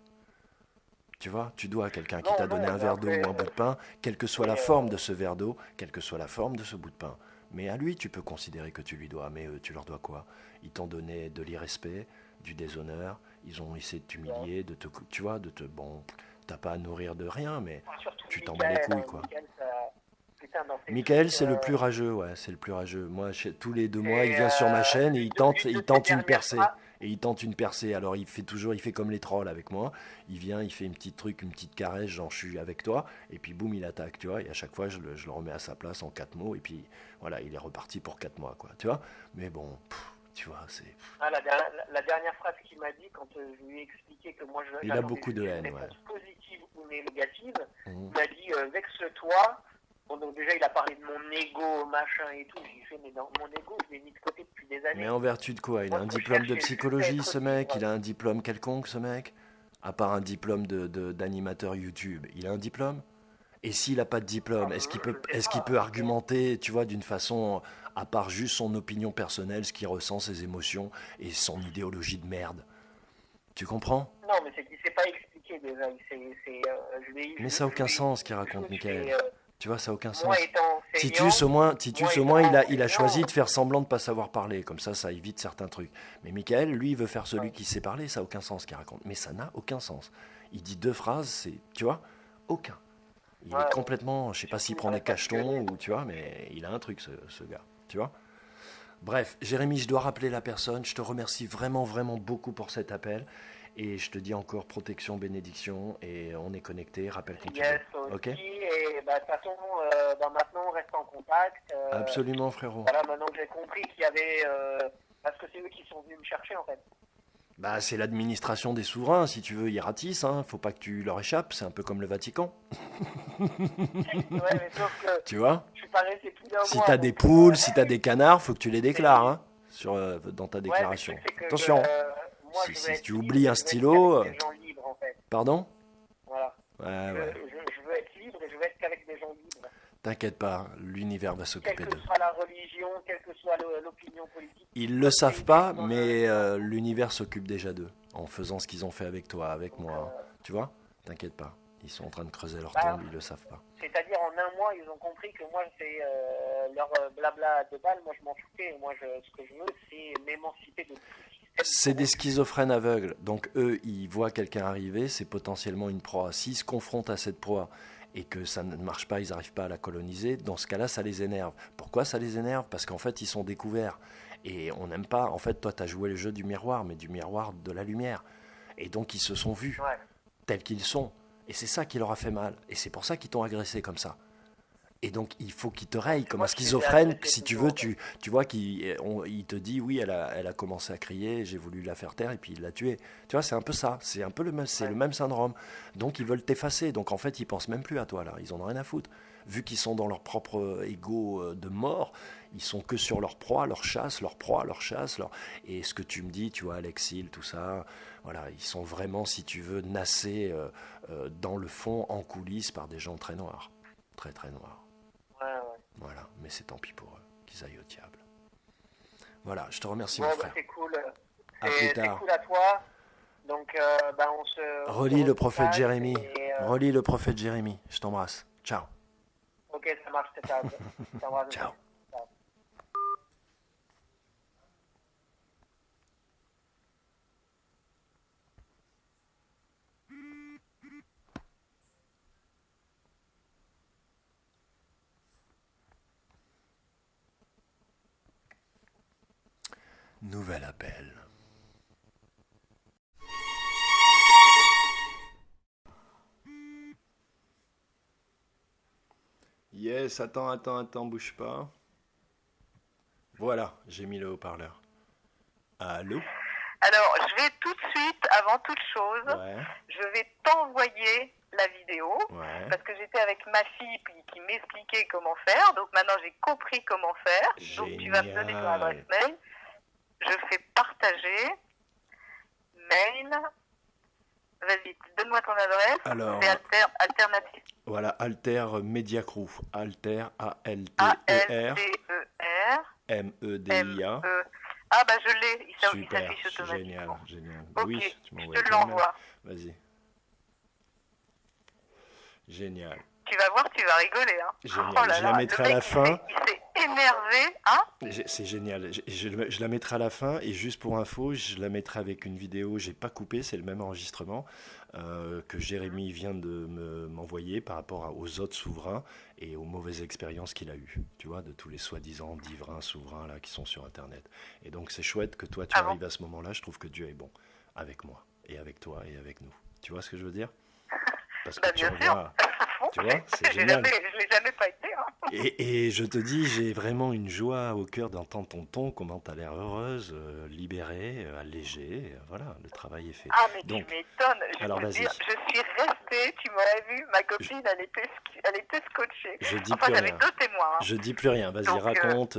Tu vois, tu dois à quelqu'un qui non, t'a donné non, un mais verre d'eau après, ou un bout de pain, quelle que soit la mais, forme de ce verre d'eau, quelle que soit la forme de ce bout de pain. Mais à lui, tu peux considérer que tu lui dois. Mais tu leur dois quoi? Ils t'ont donné de l'irrespect, du déshonneur. Ils ont essayé de t'humilier, de te, tu vois, de te, bon, t'as pas à nourrir de rien, mais surtout tu t'en bats les Michael, couilles, quoi. Michael, ça, putain, dans ces Michael, trucs, c'est le plus rageux, ouais, c'est le plus rageux. Moi, tous les 2 mois, il c'est vient sur ma chaîne et l'une il de ses tente une dernières percée. phrases. Et il tente une percée. Alors, il fait comme les trolls avec moi. Il vient, il fait une petite truc, une petite caresse, genre je suis avec toi. Et puis, boum, il attaque, tu vois. Et à chaque fois, je le remets à sa place en 4 mots. Et puis, voilà, il est reparti pour 4 mois, quoi. Tu vois. Mais bon, tu vois, c'est. Ah, la dernière phrase qu'il m'a dit quand je lui ai expliqué que moi Il a j'attendais beaucoup de juste une haine, ouais. réponse positive ou négative, Mhm. il m'a dit vexe-toi. Bon, donc déjà il a parlé de mon ego, machin et tout. J'ai fait mais dans mon ego je l'ai mis de côté depuis des Mais années. en vertu de quoi? Il a Moi un ce que je diplôme cherche de c'est juste à psychologie, être ce mec. libre. Il a un diplôme quelconque, ce mec. À part un diplôme d'animateur YouTube. Il a un diplôme? Et s'il n'a pas de diplôme, Je sais est-ce qu'il pas. peut argumenter, tu vois, d'une façon, à part juste son opinion personnelle, ce qu'il ressent, ses émotions et son idéologie de merde? Tu comprends? Non mais c'est qu'il s'est pas expliqué déjà. Mais ça n'a aucun Je lui ai sens dit ce qu'il une raconte, chose. Michael. Tu vois, ça n'a aucun Moi sens. étant enseignant, Titus, au moins, il a choisi de faire semblant de ne pas savoir parler. Comme ça évite certains trucs. Mais Michael, lui, il veut faire celui ouais, qui sait parler. Ça n'a aucun sens ce qu'il raconte. Mais ça n'a aucun sens. Il dit 2 phrases, tu vois, aucun. Il est ouais, complètement, je sais pas surtout s'il il prend des n'arrête pas de cachetons gueuler. ou Donc, tu vois, mais il a un truc ce gars, tu vois. Bref, Jérémy, je dois rappeler la personne. Je te remercie vraiment, vraiment beaucoup pour cet appel. Et je te dis encore protection, bénédiction. Et on est connecté. Rappelle quand tu veux. yes Ok? aussi. Et bah, de toute façon, maintenant on reste en contact. Absolument, frérot. Voilà, maintenant que j'ai compris qu'il y avait. Parce que c'est eux qui sont venus me chercher en fait. Bah, c'est l'administration des souverains. Si tu veux, ils ratissent. Hein. Faut pas que tu leur échappes. C'est un peu comme le Vatican. Ouais, mais sauf que Tu vois? je suis pas resté plus d'un Si mois. t'as des Donc, poules, si t'as des canards, faut que tu les déclares c'est- hein, dans ta ouais, mais le déclaration. truc c'est que Attention. moi je veux Si être tu libre oublies et un je veux être qu'avec stylo. des gens libres en fait. Pardon? Voilà. Ouais, ouais. Je veux être libre et je veux être qu'avec des gens libres. T'inquiète pas, l'univers va Quelle s'occuper que d'eux. soit la religion, quelle que soit l'opinion politique. Ils le Tant savent qu'ils pas, vivent dans mais dans- l'univers s'occupe déjà d'eux, en faisant ce qu'ils ont fait avec toi, avec donc, moi. Tu vois? T'inquiète pas. Ils sont en train de creuser leur bah, tombe, ils le savent pas. c'est-à-dire en un mois, ils ont compris que moi, c'est leur blabla de balle. Moi, je m'en foutais. Moi, ce que je veux, c'est m'émanciper de tout système. C'est des schizophrènes aveugles. Donc eux, ils voient quelqu'un arriver, c'est potentiellement une proie. S'ils se confrontent à cette proie et que ça ne marche pas, ils n'arrivent pas à la coloniser, dans ce cas-là, ça les énerve. Pourquoi ça les énerve? Parce qu'en fait, ils sont découverts. Et on n'aime pas. En fait, toi, tu as joué le jeu du miroir, mais du miroir de la lumière. Et donc, ils se sont vus Ouais. tels qu'ils sont. Et c'est ça qui leur a fait mal. Et c'est pour ça qu'ils t'ont agressé comme ça. Et donc, il faut qu'il te raye comme Moi, un je les ai schizophrène. agressés Si tu plutôt, veux, en fait. tu vois qu'il te dit, oui, elle a commencé à crier, j'ai voulu la faire taire, et puis il l'a tuée. Tu vois, c'est un peu ça. C'est un peu c'est Ouais. le même syndrome. Donc, ils veulent t'effacer. Donc, en fait, ils pensent même plus à toi, là. Ils en ont rien à foutre. Vu qu'ils sont dans leur propre ego de mort, ils sont que sur leur proie, leur chasse, leur proie, leur chasse. Et ce que tu me dis, tu vois, Alexil, tout ça, voilà, ils sont vraiment, si tu veux, nassés dans le fond, en coulisses, par des gens très noirs. Très, très noirs. Ouais, ouais. Voilà, mais c'est tant pis pour eux, qu'ils aillent au diable. Voilà, je te remercie Bon, mon bah, frère. c'est cool. À plus C'est tard. cool à toi. Donc, bah, on Relis se le prophète recontacte Jérémie. et, Relis le prophète Jérémie. Je t'embrasse. Ciao. ok, ça marche, c'est ça. Ça marche. Ciao. Ciao. Nouvel appel. Yes, attends, bouge pas. Voilà, j'ai mis le haut-parleur. Allô? Alors, je vais tout de suite, avant toute chose, Ouais, je vais t'envoyer la vidéo, ouais. parce que j'étais avec ma fille qui m'expliquait comment faire, donc maintenant j'ai compris comment faire, donc tu vas me donner ton Génial. adresse mail, je fais partager, mail, vas-y, donne-moi ton adresse, Alors, c'est alternative, voilà, Alter Media Crew. Alter, A-L-T-E-R, A-L-T-E-R, M-E-D-I-A. M-E, ah bah je l'ai, il Super, s'affiche génial, automatiquement. génial. Ok, Oui, tu je m'envoies te toi-même. l'envoie. Vas-y. Génial. Tu vas voir, tu vas rigoler. Hein. Génial. Oh là Je la là, mettrai le à la mec, fin. il s'est énervé. Hein. C'est génial. Je la mettrai à la fin. Et juste pour info, je la mettrai avec une vidéo. J'ai pas coupé, c'est le même enregistrement que Jérémy vient de m'envoyer par rapport aux autres souverains et aux mauvaises expériences qu'il a eues. Tu vois, de tous les soi-disant divins souverains là qui sont sur Internet. Et donc c'est chouette que toi tu Ah bon. arrives à ce moment-là. Je trouve que Dieu est bon avec moi et avec toi et avec nous. Tu vois ce que je veux dire? Parce que Bah, tu bien reviens. sûr. Tu vois, c'est génial. Je l'ai jamais pas été. Hein. Et je te dis, j'ai vraiment une joie au cœur d'entendre ton ton, comment tu as l'air heureuse, libérée, allégée. Voilà, le travail est fait. Ah, mais Donc, tu m'étonnes. Je alors peux te vas-y. dire, je suis restée, tu m'aurais vu, ma copine, elle était scotchée. Je dis Enfin, plus j'avais rien. deux témoins. Hein. Je dis plus rien. Vas-y, Donc, raconte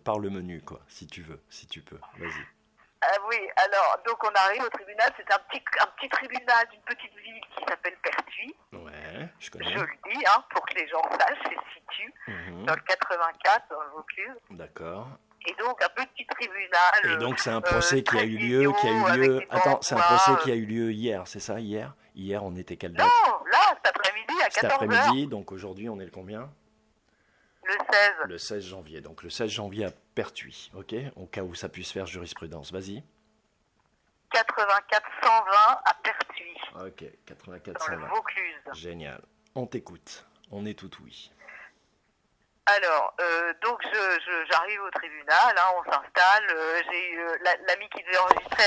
par le menu, quoi, si tu veux, si tu peux. Vas-y. Ah oui, alors, donc on arrive au tribunal, c'est un petit tribunal d'une petite ville qui s'appelle Pertuis. Ouais, je Je connais. le dis, hein, pour que les gens sachent, c'est situé dans le 84, dans le Vaucluse. D'accord. Et donc, un petit tribunal. Et donc, c'est un procès qui a très eu lieu, idiot, Attends, c'est un procès qui a eu lieu hier, c'est ça, hier? Hier, on était quelle date? Non, là, cet après-midi, à Cet 14h. après-midi, donc aujourd'hui, on est le combien? Le 16. Le 16 janvier. Donc le 16 janvier à Pertuis, ok? Au cas où ça puisse faire jurisprudence. Vas-y. 84 120 à Pertuis, Ok, 84 dans le 120. Vaucluse. Génial. On t'écoute. On est tout oui. Alors, donc j'arrive au tribunal, hein, on s'installe. J'ai l'amie qui devait enregistrer,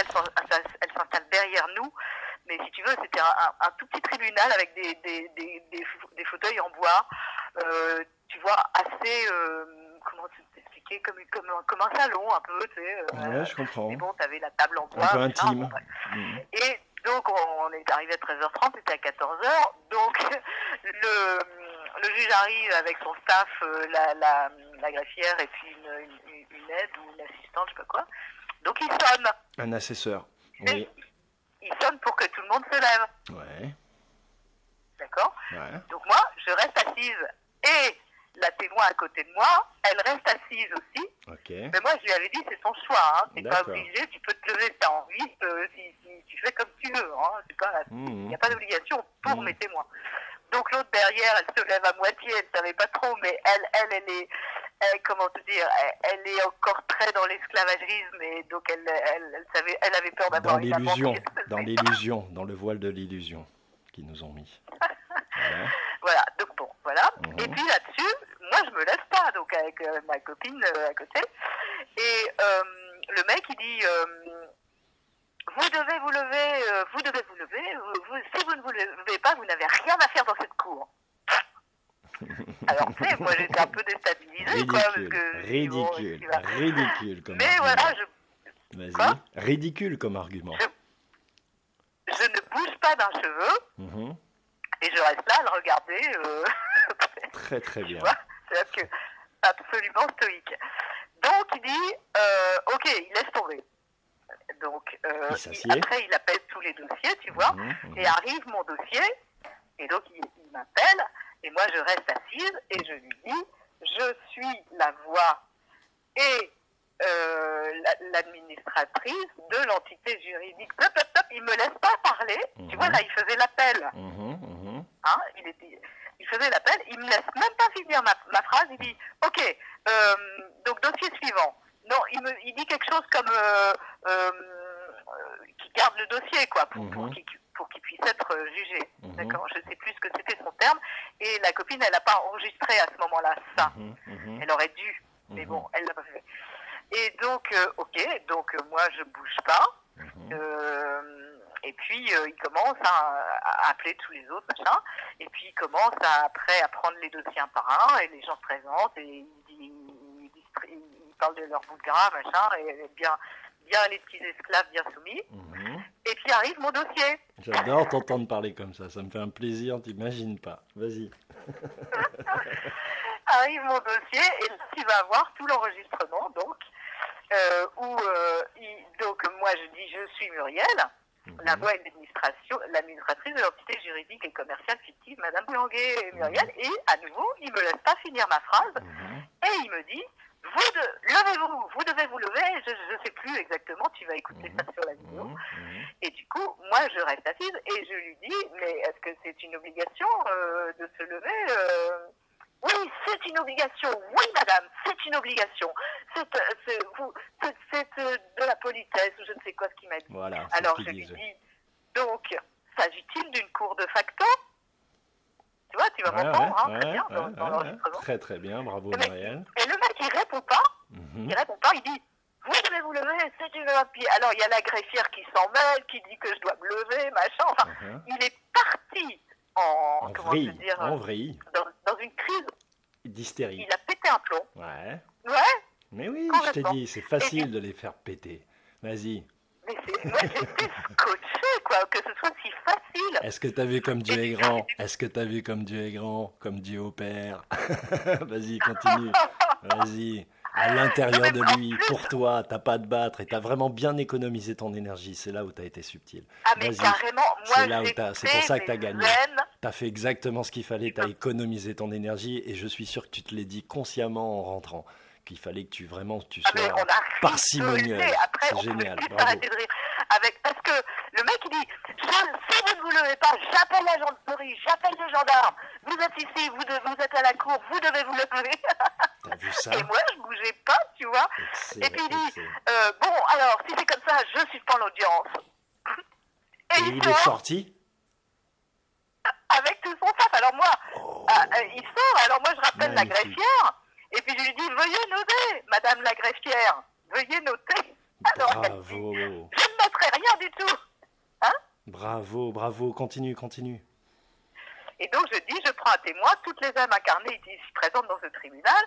elle s'installe derrière nous. Mais si tu veux, c'était un tout petit tribunal avec des fauteuils en bois. Tu vois, assez, comment t'expliquer, comme un salon un peu, tu sais. Ouais, je comprends. Mais bon, t'avais la table en bois. Un peu machin, intime. bon, ouais. Et donc, on est arrivé à 13h30, c'était à 14h. Donc, le juge arrive avec son staff, la greffière et puis une aide ou une assistante, je sais pas quoi. Donc, il sonne. Un assesseur. Oui. Il sonne pour que tout le monde se lève. Ouais. D'accord. Ouais. Donc, moi, je reste assise. Et la témoin à côté de moi, elle reste assise aussi. Ok. Mais moi, je lui avais dit, c'est ton choix. Hein. T'es pas D'accord. obligé, tu peux te lever si t'as envie, si tu fais comme tu veux. Hein. Il n'y a pas d'obligation pour mes témoins. Donc l'autre derrière, elle se lève à moitié, elle ne savait pas trop, mais elle est, comment te dire, elle est encore très dans l'esclavagisme, et donc elle avait peur d'avoir une l'illusion, amant. dans l'illusion, dans le voile de l'illusion qu'ils nous ont mis. Voilà. Voilà, donc bon, voilà. Et puis là-dessus, moi je me lève pas, donc avec ma copine à côté, et le mec il dit, vous devez vous lever, si vous ne vous levez pas, vous n'avez rien à faire dans cette cour. Alors tu sais, moi j'étais un peu déstabilisée, Ridicule, quoi, parce que ridicule, ridicule comme mais argument. voilà, Vas-y. Quoi Ridicule comme argument. je ne bouge pas d'un cheveu, et je reste là à le regarder. Très très bien. C'est-à-dire que absolument stoïque. Donc il dit, ok, il laisse tomber. Donc après il appelle tous les dossiers, tu vois, et arrive mon dossier, et donc il m'appelle, et moi je reste assise, et je lui dis, je suis la voix et l'administratrice de l'entité juridique. Il me laisse pas parler, tu vois, là il faisait l'appel. Hein, il faisait l'appel, il me laisse même pas finir ma phrase, il dit, ok, donc dossier suivant. Non, il dit quelque chose comme qui garde le dossier, quoi, pour qu'il puisse être jugé. D'accord. Je sais plus ce que c'était son terme. Et la copine, elle n'a pas enregistré à ce moment-là ça. Elle aurait dû, mais bon, elle l'a pas fait. Et donc, ok, donc moi je bouge pas. Mhm. Et puis il commence à appeler tous les autres, machin. Et puis il commence après à prendre les dossiers un par un, et les gens se présentent, et ils parlent de leur bout de gras, machin, et bien les petits esclaves bien soumis. Mhm. Et puis arrive mon dossier. J'adore t'entendre parler comme ça me fait un plaisir, t'imagines pas. Vas-y. Arrive mon dossier, et là tu vas avoir tout l'enregistrement, donc, donc moi je dis je suis Muriel. La voix est l'administratrice de l'entité juridique et commerciale fictive, Madame Boulanguet et Muriel, et à nouveau, il me laisse pas finir ma phrase, et il me dit, levez-vous, vous devez vous lever, je sais plus exactement, tu vas écouter ça sur la vidéo, et du coup, moi je reste assise, et je lui dis, mais est-ce que c'est une obligation de se lever Oui, c'est une obligation. Oui, madame, c'est une obligation. C'est de la politesse, ou je ne sais quoi ce qu'il m'a dit. Voilà, alors je lui dis, donc, s'agit-il d'une cour de facto? Tu vois, tu vas m'entendre, très bien, dans l'enregistrement. Très très bien, bravo Muriel. Et le mec, il répond pas. Il dit, vous devez vous lever, c'est une papier. Alors, il y a la greffière qui s'en mêle, qui dit que je dois me lever, machin. Enfin, il est parti en vrille. Dans une crise d'hystérie. Il a pété un plomb. Ouais. Ouais. Mais oui, je t'ai dit, c'est facile de les faire péter. Vas-y. Mais moi, j'étais scotché, quoi, que ce soit si facile. Est-ce que t'as vu comme Dieu est grand? Est-ce que t'as vu comme Dieu est grand? Comme Dieu opère? Vas-y, continue. Vas-y. À l'intérieur de lui, pour toi, t'as pas à te battre et t'as vraiment bien économisé ton énergie. C'est là où t'as été subtil. Ah, mais carrément, moi, c'est pour ça que t'as gagné. Zen. T'as fait exactement ce qu'il fallait, t'as économisé ton énergie et je suis sûr que tu te l'es dit consciemment en rentrant. Qu'il fallait que tu sois parcimonieuse. C'est génial, bravo. Parce que le mec il dit, si vous ne vous levez pas, j'appelle la gendarmerie, j'appelle les gendarmes, vous êtes ici, vous êtes à la cour, vous devez vous lever. T'as vu ça? Et moi je bougeais pas, tu vois. Excellent, et puis il dit, bon alors si c'est comme ça, je suspends l'audience. Et il est sorti avec tout son staff. Alors moi, il sort, alors moi je rappelle la greffière. Et puis je lui dis, veuillez noter, madame la greffière, veuillez noter. Alors, bravo. Je ne noterai rien du tout. Hein? Bravo, continue. Et donc je dis, je prends un témoin, toutes les âmes incarnées ici présentes dans ce tribunal,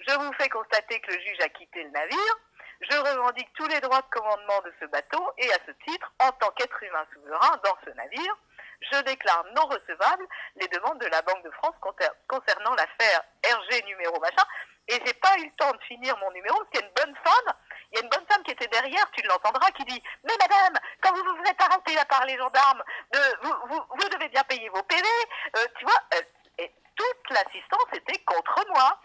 je vous fais constater que le juge a quitté le navire, je revendique tous les droits de commandement de ce bateau, et à ce titre, en tant qu'être humain souverain dans ce navire, je déclare non recevables les demandes de la Banque de France concernant l'affaire RG numéro machin. Et j'ai pas eu le temps de finir mon numéro, parce qu'il y a une bonne femme qui était derrière, tu l'entendras, qui dit, mais madame, quand vous vous êtes arrêtée là par les gendarmes, vous devez bien payer vos PV, tu vois, et toute l'assistance était contre moi.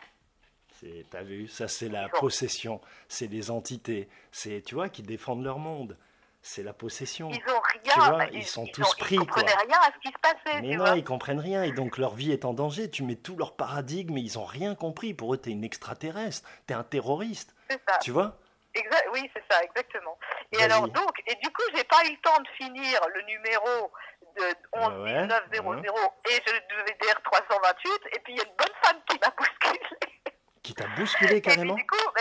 T'as vu, ça c'est la possession, c'est les entités, tu vois, qui défendent leur monde. C'est la possession. Ils ont rien. Tu vois, ils sont tous pris. Ils comprenaient rien à ce qui se passait. Mais non, ils comprennent rien. Et donc leur vie est en danger. Tu mets tout leur paradigme, mais ils ont rien compris. Pour eux, t'es une extraterrestre. T'es un terroriste. C'est ça. Tu vois? Oui, c'est ça, exactement. Et alors donc, et du coup, j'ai pas eu le temps de finir le numéro de 11 1900 et je devais dire 328. Et puis il y a une bonne femme qui m'a bousculé. Qui t'a bousculé carrément? Et puis, du coup,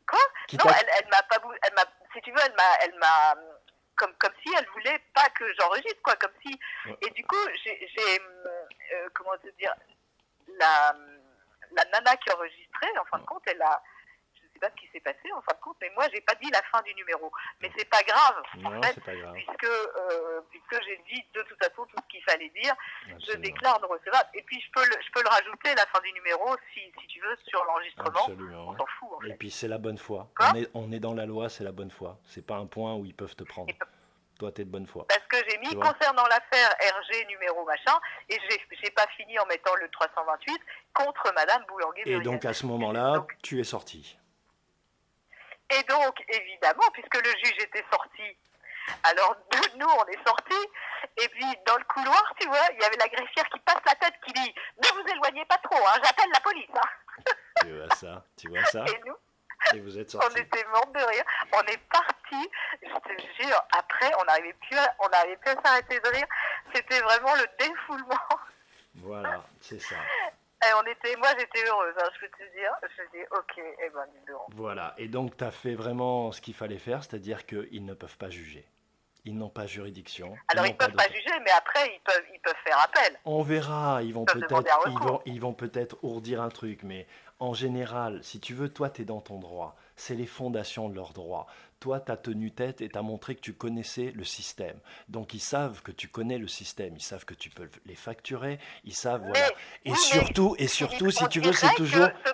quoi? Non, elle m'a pas bousculé. Si tu veux, elle m'a comme si elle voulait pas que j'enregistre, quoi, comme si. Et du coup, j'ai comment te dire, la nana qui enregistrait, en fin de compte, je sais pas ce qui s'est passé, en fin de compte, mais moi, j'ai pas dit la fin du numéro. Mais c'est pas grave, en fait, puisque j'ai dit de toute façon tout ce qu'il fallait dire. Absolument. Je déclare non recevable. Et puis je peux le rajouter la fin du numéro si tu veux sur l'enregistrement. Absolument. On s'en fout. En fait. Et puis c'est la bonne foi. On est dans la loi, c'est la bonne foi. C'est pas un point où ils peuvent te prendre. Toi, t'es de bonne foi. Parce que j'ai mis concernant l'affaire RG numéro machin, et j'ai pas fini en mettant le 328 contre Madame Boulanguet. Et donc à ce moment-là, tu es sorti. Et donc, évidemment, puisque le juge était sorti, alors nous, on est sortis, et puis dans le couloir, tu vois, il y avait la greffière qui passe la tête, qui dit « Ne vous éloignez pas trop, hein, j'appelle la police. Hein. » Tu vois ça Et nous, et vous êtes sortis. On était morts de rire, on est partis, je te jure, après, on n'arrivait plus à s'arrêter de rire, c'était vraiment le défoulement. Voilà, c'est ça. Moi j'étais heureuse, hein, je peux te dire. Je dis ok, eh ben dis donc. Voilà, et donc tu as fait vraiment ce qu'il fallait faire, c'est-à-dire qu'ils ne peuvent pas juger. Ils n'ont pas juridiction. Alors ils peuvent pas juger, mais après ils peuvent faire appel. On verra, Ils peuvent demander un recours. ils vont peut-être ourdir un truc, mais en général, si tu veux, toi, tu es dans ton droit. C'est les fondations de leur droit. Toi, tu as tenu tête et tu as montré que tu connaissais le système. Donc, ils savent que tu connais le système. Ils savent que tu peux les facturer. Ils savent, voilà. Et surtout, si tu veux, c'est toujours... Ce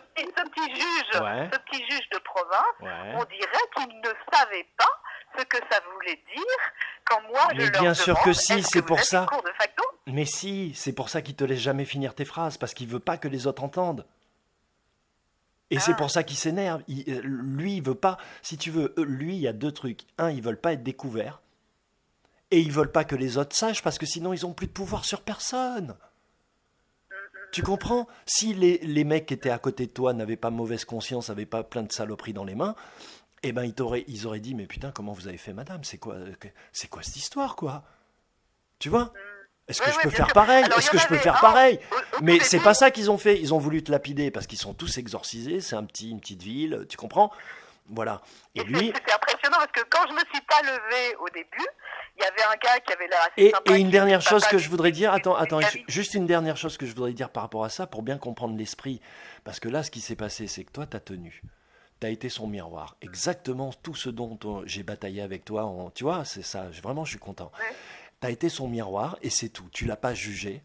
petit juge de province, on dirait qu'il ne savait pas ce que ça voulait dire quand moi je leur demande. Mais bien sûr que si, c'est pour ça. Cours de facto. Mais si, c'est pour ça qu'il te laisse jamais finir tes phrases, parce qu'il veut pas que les autres entendent. Et c'est pour ça qu'il s'énerve. Lui, il veut pas. Si tu veux, lui, il y a deux trucs. Un, ils veulent pas être découverts. Et ils veulent pas que les autres sachent, parce que sinon, ils ont plus de pouvoir sur personne. Tu comprends? Si les mecs qui étaient à côté de toi n'avaient pas mauvaise conscience, n'avaient pas plein de saloperies dans les mains, eh ben ils auraient dit, mais putain, comment vous avez fait, madame? C'est quoi cette histoire, quoi? Tu vois? Est-ce que je peux faire pareil? Est-ce que je peux faire pareil? Mais c'est pas ça qu'ils ont fait. Ils ont voulu te lapider parce qu'ils sont tous exorcisés. C'est une petite ville, tu comprends? Voilà. Et lui. C'était impressionnant parce que quand je me suis pas levée au début, il y avait un gars qui avait l'air assez sympa. Et une dernière chose que je voudrais dire. Attends, juste une dernière chose que je voudrais dire par rapport à ça pour bien comprendre l'esprit. Parce que là, ce qui s'est passé, c'est que toi, t'as tenu. T'as été son miroir. Exactement tout ce dont j'ai bataillé avec toi. Tu vois, c'est ça. Vraiment, je suis content. Ouais. Tu as été son miroir et c'est tout. Tu l'as pas jugé,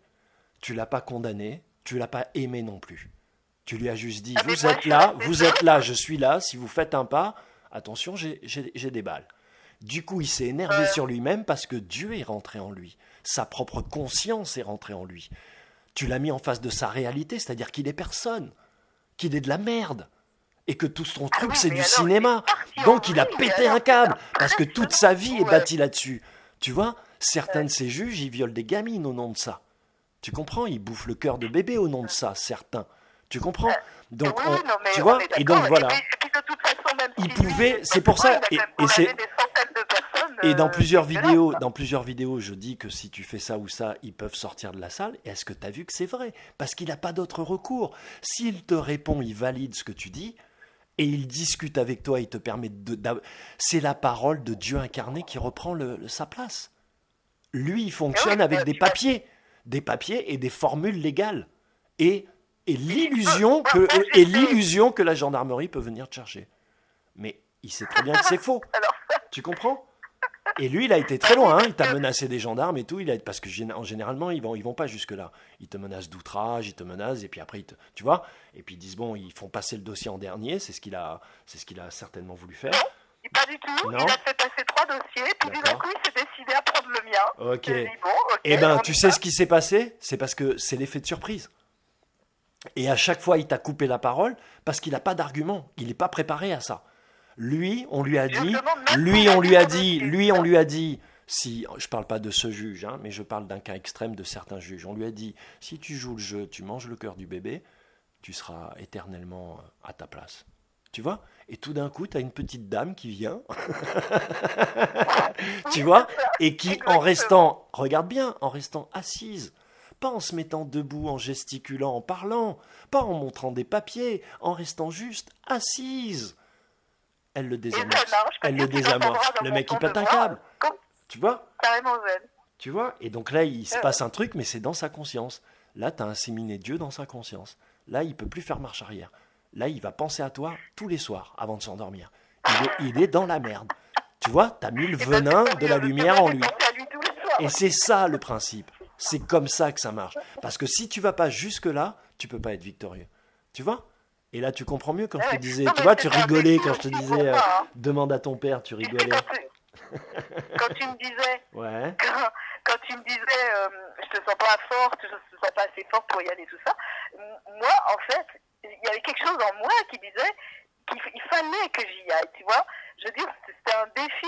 tu l'as pas condamné, tu l'as pas aimé non plus. Tu lui as juste dit, vous êtes là, je suis là, si vous faites un pas, attention, j'ai des balles. Du coup, il s'est énervé sur lui-même parce que Dieu est rentré en lui. Sa propre conscience est rentrée en lui. Tu l'as mis en face de sa réalité, c'est-à-dire qu'il est personne, qu'il est de la merde. Et que tout son truc, c'est du cinéma. Donc, il a pété un câble parce que toute sa vie est bâtie là-dessus. Tu vois? Certains de ces juges, ils violent des gamines au nom de ça. Tu comprends? Ils bouffent le cœur de bébé au nom de ça, certains. Tu comprends? Donc, tu vois? Et donc, voilà. Ils pouvaient, c'est pour ça. Et dans plusieurs vidéos, je dis que si tu fais ça ou ça, ils peuvent sortir de la salle. Et est-ce que tu as vu que c'est vrai? Parce qu'il n'a pas d'autre recours. S'il te répond, il valide ce que tu dis. Et il discute avec toi, il te permet c'est la parole de Dieu incarné qui reprend sa place. Lui, il fonctionne avec des papiers et des formules légales. Et l'illusion que la gendarmerie peut venir te chercher. Mais il sait très bien que c'est faux. Tu comprends? Et lui, il a été très loin. Hein. Il t'a menacé des gendarmes et tout. Parce que généralement, ils vont pas jusque-là. Ils te menacent d'outrage, ils te menacent, et puis après, tu vois. Et puis ils disent, bon, ils font passer le dossier en dernier. C'est ce qu'il a certainement voulu faire. Pas du tout. Non. Il a fait passer 3 dossiers, puis tout d'un coup, il s'est décidé à prendre le mien. Ok. Eh ben, tu sais ce qui s'est passé? C'est parce que c'est l'effet de surprise. Et à chaque fois, il t'a coupé la parole parce qu'il n'a pas d'argument. Il n'est pas préparé à ça. Lui, on lui a dit, si je parle pas de ce juge, hein, mais je parle d'un cas extrême de certains juges. On lui a dit, si tu joues le jeu, tu manges le cœur du bébé, tu seras éternellement à ta place. Tu vois? Et tout d'un coup, tu as une petite dame qui vient, tu vois, et qui, en restant, regarde bien, en restant assise, pas en se mettant debout, en gesticulant, en parlant, pas en montrant des papiers, en restant juste assise. Elle le désamorce. Le mec, il pète un câble. Tu vois? Carrément zen. Tu vois? Et donc là, il se passe un truc, mais c'est dans sa conscience. Là, tu as inséminé Dieu dans sa conscience. Là, il peut plus faire marche arrière. Là, il va penser à toi tous les soirs avant de s'endormir. Il est dans la merde. Tu vois? Tu as mis le venin de la lumière en lui. Et c'est ça le principe. C'est comme ça que ça marche. Parce que si tu vas pas jusque-là, tu peux pas être victorieux. Tu vois? Et là, tu comprends mieux quand je te disais, tu vois, tu rigolais quand je te disais, demande à ton père, tu rigolais. Quand tu me disais, ouais. quand tu me disais, je te sens pas forte, je te sens pas assez forte pour y aller, tout ça, moi, en fait, il y avait quelque chose en moi qui disait qu'il fallait que j'y aille, tu vois. Je veux dire, c'était un défi,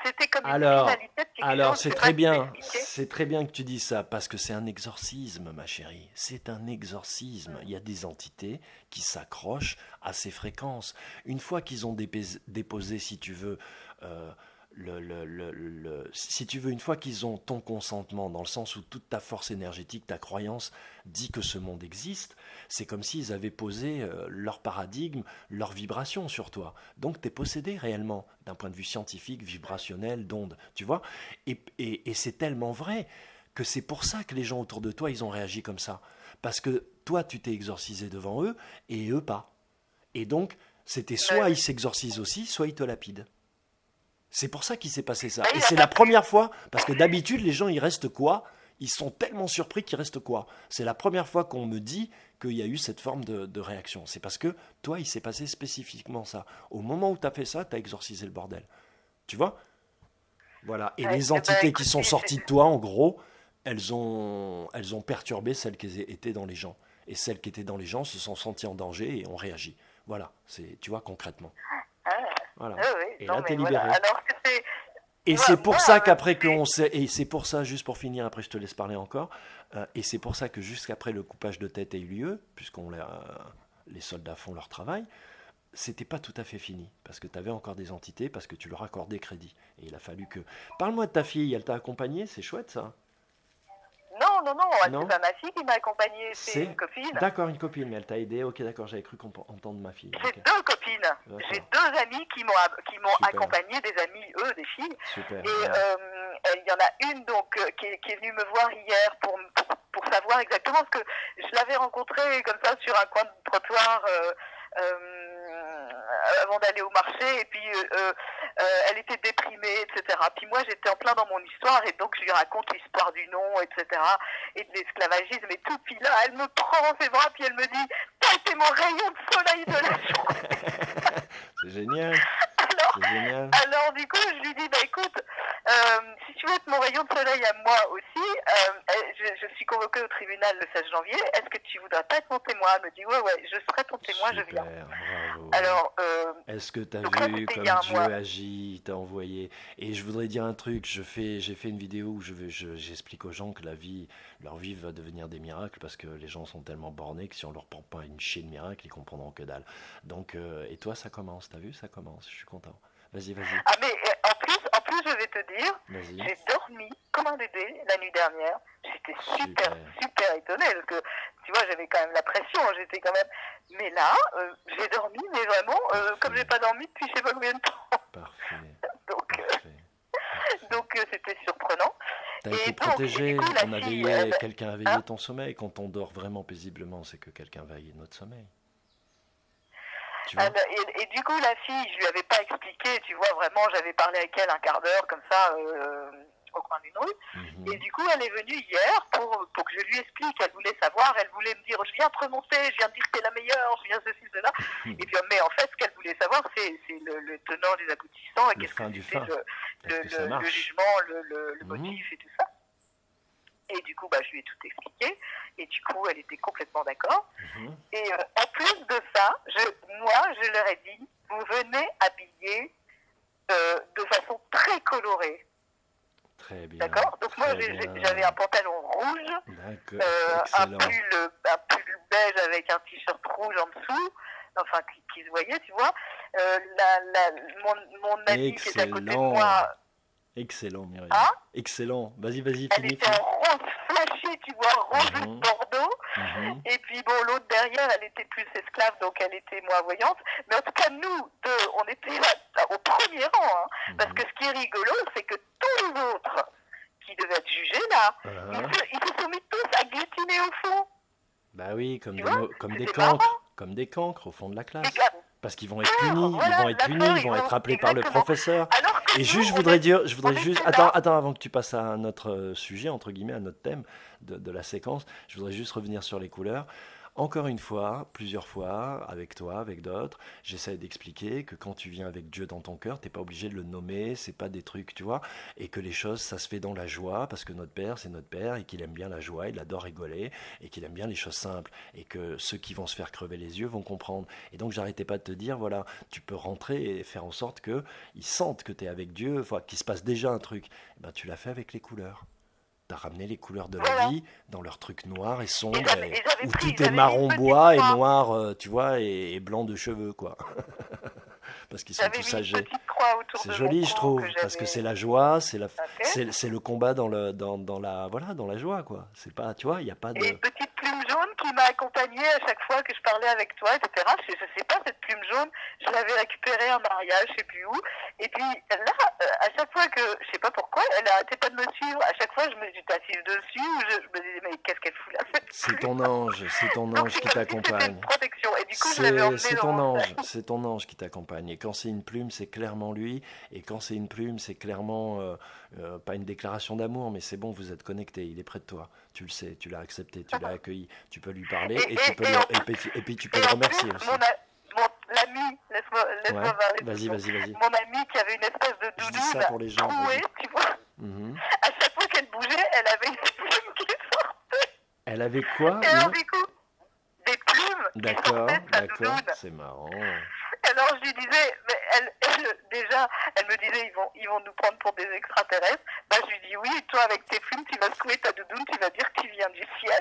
c'était comme une finalité de quelque chose. Alors, c'est très bien que tu dis ça, parce que c'est un exorcisme, ma chérie. C'est un exorcisme. Il y a des entités qui s'accrochent à ces fréquences. Une fois qu'ils ont déposé, si tu veux, si tu veux, une fois qu'ils ont ton consentement, dans le sens où toute ta force énergétique, ta croyance dit que ce monde existe, c'est comme s'ils avaient posé leur paradigme, leur vibration sur toi. Donc tu es possédé réellement, d'un point de vue scientifique, vibrationnel, d'ondes, tu vois. Et c'est tellement vrai que c'est pour ça que les gens autour de toi, ils ont réagi comme ça. Parce que toi, tu t'es exorcisé devant eux, et eux pas. Et donc, c'était soit ils s'exorcisent aussi, soit ils te lapident. C'est pour ça qu'il s'est passé ça. Et c'est la première fois, parce que d'habitude, les gens, ils restent quoi? Ils sont tellement surpris qu'ils restent quoi? C'est la première fois qu'on me dit qu'il y a eu cette forme de réaction. C'est parce que toi, il s'est passé spécifiquement ça. Au moment où tu as fait ça, tu as exorcisé le bordel. Tu vois? Voilà. Et les entités qui sont sorties de toi, en gros, elles ont perturbé celles qui étaient dans les gens. Et celles qui étaient dans les gens se sont senties en danger et ont réagi. Voilà. Tu vois, concrètement. Voilà. Et là, t'es libéré. Voilà. Alors, et c'est pour ça qu'après qu'on sait, et c'est pour ça, juste pour finir, après je te laisse parler encore, et c'est pour ça que jusqu'après le coupage de tête ait eu lieu, les soldats font leur travail, c'était pas tout à fait fini, parce que tu avais encore des entités, parce que tu leur accordais crédit. Et il a fallu que... Parle-moi de ta fille, elle t'a accompagné, c'est chouette ça? Non, c'est pas ma fille qui m'a accompagnée, c'est une copine. D'accord, une copine, mais elle t'a aidé, ok, d'accord, j'avais cru entendre ma fille. J'ai deux copines, j'ai deux amis qui m'ont accompagnée, des amis, eux, des filles. Super. Et il y en a une donc qui est venue me voir hier pour savoir exactement, parce que je l'avais rencontrée comme ça sur un coin de trottoir avant d'aller au marché, et puis elle était déprimée, etc. Puis moi j'étais en plein dans mon histoire, et donc je lui raconte l'histoire du nom, etc. et de l'esclavagisme et tout. Puis là elle me prend dans ses bras, puis elle me dit « T'as été mon rayon de soleil de la journée !» C'est génial. Alors du coup je lui dis écoute, si tu veux être mon rayon de soleil à moi aussi, je suis convoquée au tribunal le 16 janvier, est-ce que tu voudrais pas être mon témoin? Elle me dit ouais, je serai ton témoin. Super, je viens. Bravo. Alors est-ce que tu as vu comme Dieu agit, t'a envoyé? Et je voudrais dire un truc, j'ai fait une vidéo où j'explique aux gens que leur vie va devenir des miracles, parce que les gens sont tellement bornés que si on leur prend pas une chier de miracle, ils comprendront que dalle. Donc, et toi ça commence, t'as vu, ça commence, je suis content. Vas-y. Ah mais en plus je vais te dire, j'ai dormi comme un bébé la nuit dernière. J'étais super étonnée, parce que tu vois j'avais quand même la pression, j'étais quand même. Mais là, j'ai dormi, mais vraiment comme j'ai pas dormi depuis je sais pas combien de temps. Parfait. Donc c'était surprenant. T'as été protégé, quelqu'un a veillé ton sommeil. Quand on dort vraiment paisiblement, c'est que quelqu'un veille notre sommeil. Et du coup, la fille, je lui avais pas expliqué, tu vois, vraiment, j'avais parlé avec elle un quart d'heure, comme ça, au coin d'une rue. Et du coup, elle est venue hier pour que je lui explique. Elle voulait savoir, elle voulait me dire, je viens te remonter, je viens te dire que t'es la meilleure, je viens ceci, cela. Et puis, mais en fait, ce qu'elle voulait savoir, c'est le tenant des aboutissants, et qu'est-ce que c'était le jugement, le motif et tout ça. Et du coup, je lui ai tout expliqué. Et du coup, elle était complètement d'accord. Et en plus de ça, je leur ai dit, vous venez habillés de façon très colorée. Très bien. D'accord? Donc moi, j'avais un pantalon rouge, un pull beige avec un t-shirt rouge en dessous, enfin qui se voyait, tu vois. Mon ami qui est à côté de moi... Excellent, Myriam. Hein? Excellent. Vas-y, Elle était en rose flashy, tu vois, rose de Bordeaux. Et puis, bon, l'autre derrière, elle était plus esclave, donc elle était moins voyante. Mais en tout cas, nous deux, on était là, au premier rang. Parce que ce qui est rigolo, c'est que tous les autres qui devaient être jugés, là, ils se sont mis tous à glutiner au fond. Bah oui, comme des cancres au fond de la classe. Parce qu'ils vont être punis, ils vont être appelés par le professeur. Et juste, je voudrais juste, attends, avant que tu passes à notre sujet, entre guillemets, à notre thème de la séquence, je voudrais juste revenir sur les couleurs. Encore une fois, plusieurs fois, avec toi, avec d'autres, j'essaie d'expliquer que quand tu viens avec Dieu dans ton cœur, t'es pas obligé de le nommer, c'est pas des trucs, tu vois, et que les choses, ça se fait dans la joie, parce que notre Père, c'est notre Père, et qu'il aime bien la joie, il adore rigoler, et qu'il aime bien les choses simples, et que ceux qui vont se faire crever les yeux vont comprendre. Et donc, j'arrêtais pas de te dire, voilà, tu peux rentrer et faire en sorte qu'ils sentent que t'es avec Dieu, qu'il se passe déjà un truc. Et ben, tu l'as fait avec les couleurs. T'as ramené les couleurs de la vie dans leur truc noir et sombre, où tout est marron bois et noir, tu vois, et blanc de cheveux, quoi. parce qu'ils sont J'avais tous mis une âgés. petite croix autour C'est de joli, mon je cou trouve, que parce que j'avais. c'est la joie, Ok. c'est le combat dans la, voilà, dans la joie, quoi. C'est pas, tu vois, il n'y a pas Et de. une petite plume jaune qui m'a accompagnée à chaque fois que je parlais avec toi, etc. Je sais pas, cette plume jaune, je l'avais récupérée à un mariage, je sais plus où. Et puis là, à chaque fois que, je sais pas pourquoi, elle arrêtait pas de me suivre. À chaque fois, j'étais assise dessus, je me disais, mais qu'est-ce qu'elle fout là, cette C'est plume? ton Donc ange c'est qui comme si c'était une t'accompagne. protection. Et du coup, je l'avais emmenée dans mon sac. C'est ton ange qui t'accompagne. Et quand c'est une plume, c'est clairement lui. Et quand c'est une plume, c'est clairement pas une déclaration d'amour, mais c'est bon, vous êtes connectés. Il est près de toi. Tu le sais, tu l'as accepté, tu l'as accueilli. Tu peux lui parler Et, et tu peux et, et, en, et puis tu peux et le en plus, remercier aussi. l'ami, Ouais, laisse-moi parler deux vas-y, secondes. vas-y, vas-y. Mon ami qui avait une espèce de Je dis ça pour les doudoune gens, trouée, vas-y. tu vois. Mhm. À chaque fois qu'elle bougeait, elle avait une plume qui sortait. Elle avait quoi? Et alors, du coup, des plumes qui D'accord, sortaient de sa d'accord, doudoune. c'est marrant. Alors, je lui disais, mais déjà, elle me disait, ils vont nous prendre pour des extraterrestres. Bah, je lui dis, oui, et toi, avec tes plumes, tu vas secouer ta doudoune, tu vas dire que tu viens du ciel.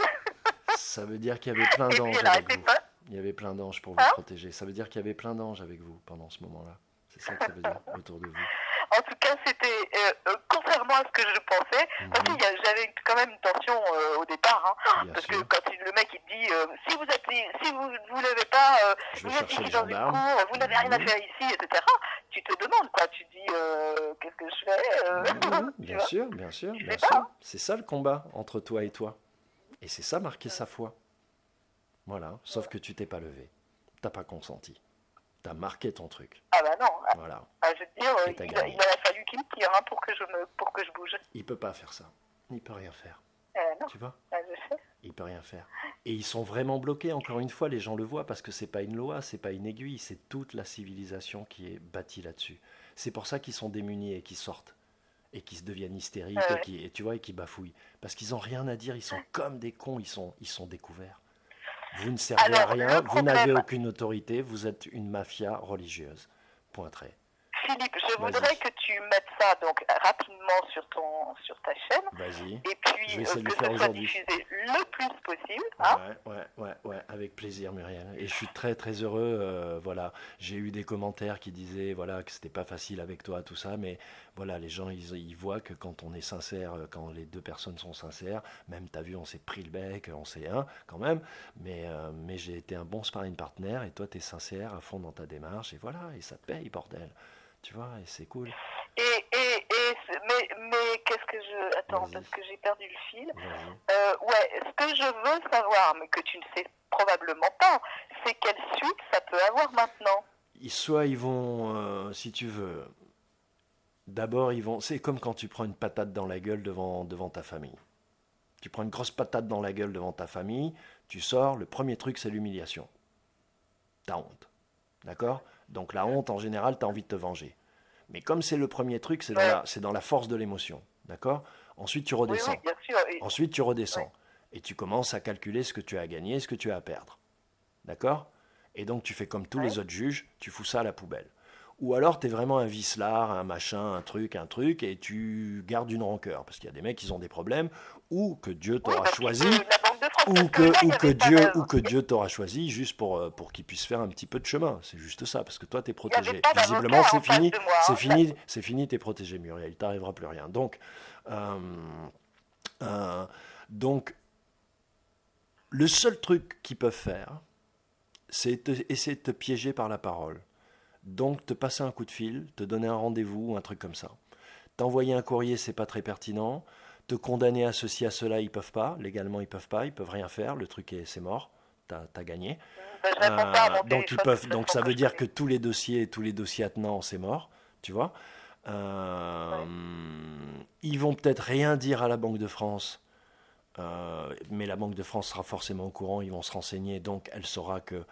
Ça veut dire qu'il y avait plein Et puis, d'anges elle avec arrêtait vous. pas. Il y avait plein d'anges pour vous Hein? protéger. Ça veut dire qu'il y avait plein d'anges avec vous pendant ce moment-là. C'est ça que ça veut dire autour de vous. En tout cas, c'était contrairement à ce que je pensais, parce Mhm. que j'avais quand même une tension au départ, hein, Bien parce sûr. que quand le mec il te dit si vous l'avez pas, Je vais vous êtes chercher ici les dans une gendarmes. cour, vous n'avez rien à Mhm. faire ici, etc. Tu te demandes quoi, tu te dis qu'est-ce que je fais, Mhm. tu Bien vois, sûr, bien sûr, je bien sais pas. sûr. C'est ça le combat entre toi et toi. Et c'est ça marquer sa foi. Voilà. Sauf que tu t'es pas levé. T'as pas consenti. T'as marqué ton truc. Ah bah non, Voilà. je veux te dire, Et t'as il gagné. a fallu qu'il me tire hein, pour que je bouge. Il peut pas faire ça. Il peut rien faire. Non, Tu vois? je sais. Il peut rien faire. Et ils sont vraiment bloqués, encore une fois, les gens le voient, parce que c'est pas une loi, c'est pas une aiguille, c'est toute la civilisation qui est bâtie là-dessus. C'est pour ça qu'ils sont démunis et qu'ils sortent, et qu'ils se deviennent hystériques, Ouais. et tu vois, et qu'ils bafouillent. Parce qu'ils ont rien à dire, ils sont comme des cons, ils sont découverts. Vous ne servez à Alors, rien, le vous n'avez problème, aucune autorité, vous êtes une mafia religieuse. Point très. Philippe, je Vas-y. voudrais que tu mettes ça donc rapidement sur ta chaîne. Vas-y. Et puis Je vais essayer de le que faire ce soit aujourd'hui. diffusé le plus possible. Hein. Ouais, avec plaisir, Muriel. Et je suis très, très heureux. Voilà, j'ai eu des commentaires qui disaient, voilà, que c'était pas facile avec toi, tout ça, mais voilà, les gens, ils voient que quand on est sincère, quand les deux personnes sont sincères, même, t'as vu, on s'est pris le bec, on s'est quand même, mais j'ai été un bon sparring partner, et toi, t'es sincère à fond dans ta démarche, et voilà, et ça paye, bordel. Tu vois, et c'est cool. Mais qu'est-ce que je... Attends, Vas-y. parce que j'ai perdu le fil. Vas-y. Ouais, ce que je veux savoir, mais que tu ne sais probablement pas, c'est quelle suite ça peut avoir maintenant. Soit ils vont, si tu veux, d'abord ils vont, c'est comme quand tu prends une patate dans la gueule devant ta famille. Tu prends une grosse patate dans la gueule devant ta famille, tu sors, le premier truc c'est l'humiliation. T'as honte. D'accord? Donc la honte, en général, t'as envie de te venger. Mais comme c'est le premier truc, c'est dans la force de l'émotion. D'accord? Ensuite, tu redescends. Oui, bien sûr. Ensuite, tu redescends. Et tu commences à calculer ce que tu as à gagner et ce que tu as à perdre. D'accord? Et donc, tu fais comme tous les autres juges, tu fous ça à la poubelle. Ou alors, tu es vraiment un vicelard, un machin, un truc, et tu gardes une rancœur. Parce qu'il y a des mecs qui ont des problèmes, ou que Dieu t'aura choisi, ou que Dieu t'aura choisi juste pour qu'il puisse faire un petit peu de chemin. C'est juste ça, parce que toi, tu es protégé. Visiblement, c'est fini, c'est fini, tu es protégé, Muriel. Il t'arrivera plus rien. Donc, le seul truc qu'ils peuvent faire, c'est essayer de te piéger par la parole. Donc, te passer un coup de fil, te donner un rendez-vous, un truc comme ça. T'envoyer un courrier, c'est pas très pertinent. Te condamner à ceci, à cela, ils peuvent pas. Légalement, ils peuvent pas. Ils peuvent rien faire. Le truc c'est mort. T'as gagné. Donc ça veut dire que tous les dossiers attenants, c'est mort. Tu vois. Ils vont peut-être rien dire à la Banque de France. Mais la Banque de France sera forcément au courant. Ils vont se renseigner. Donc elle saura que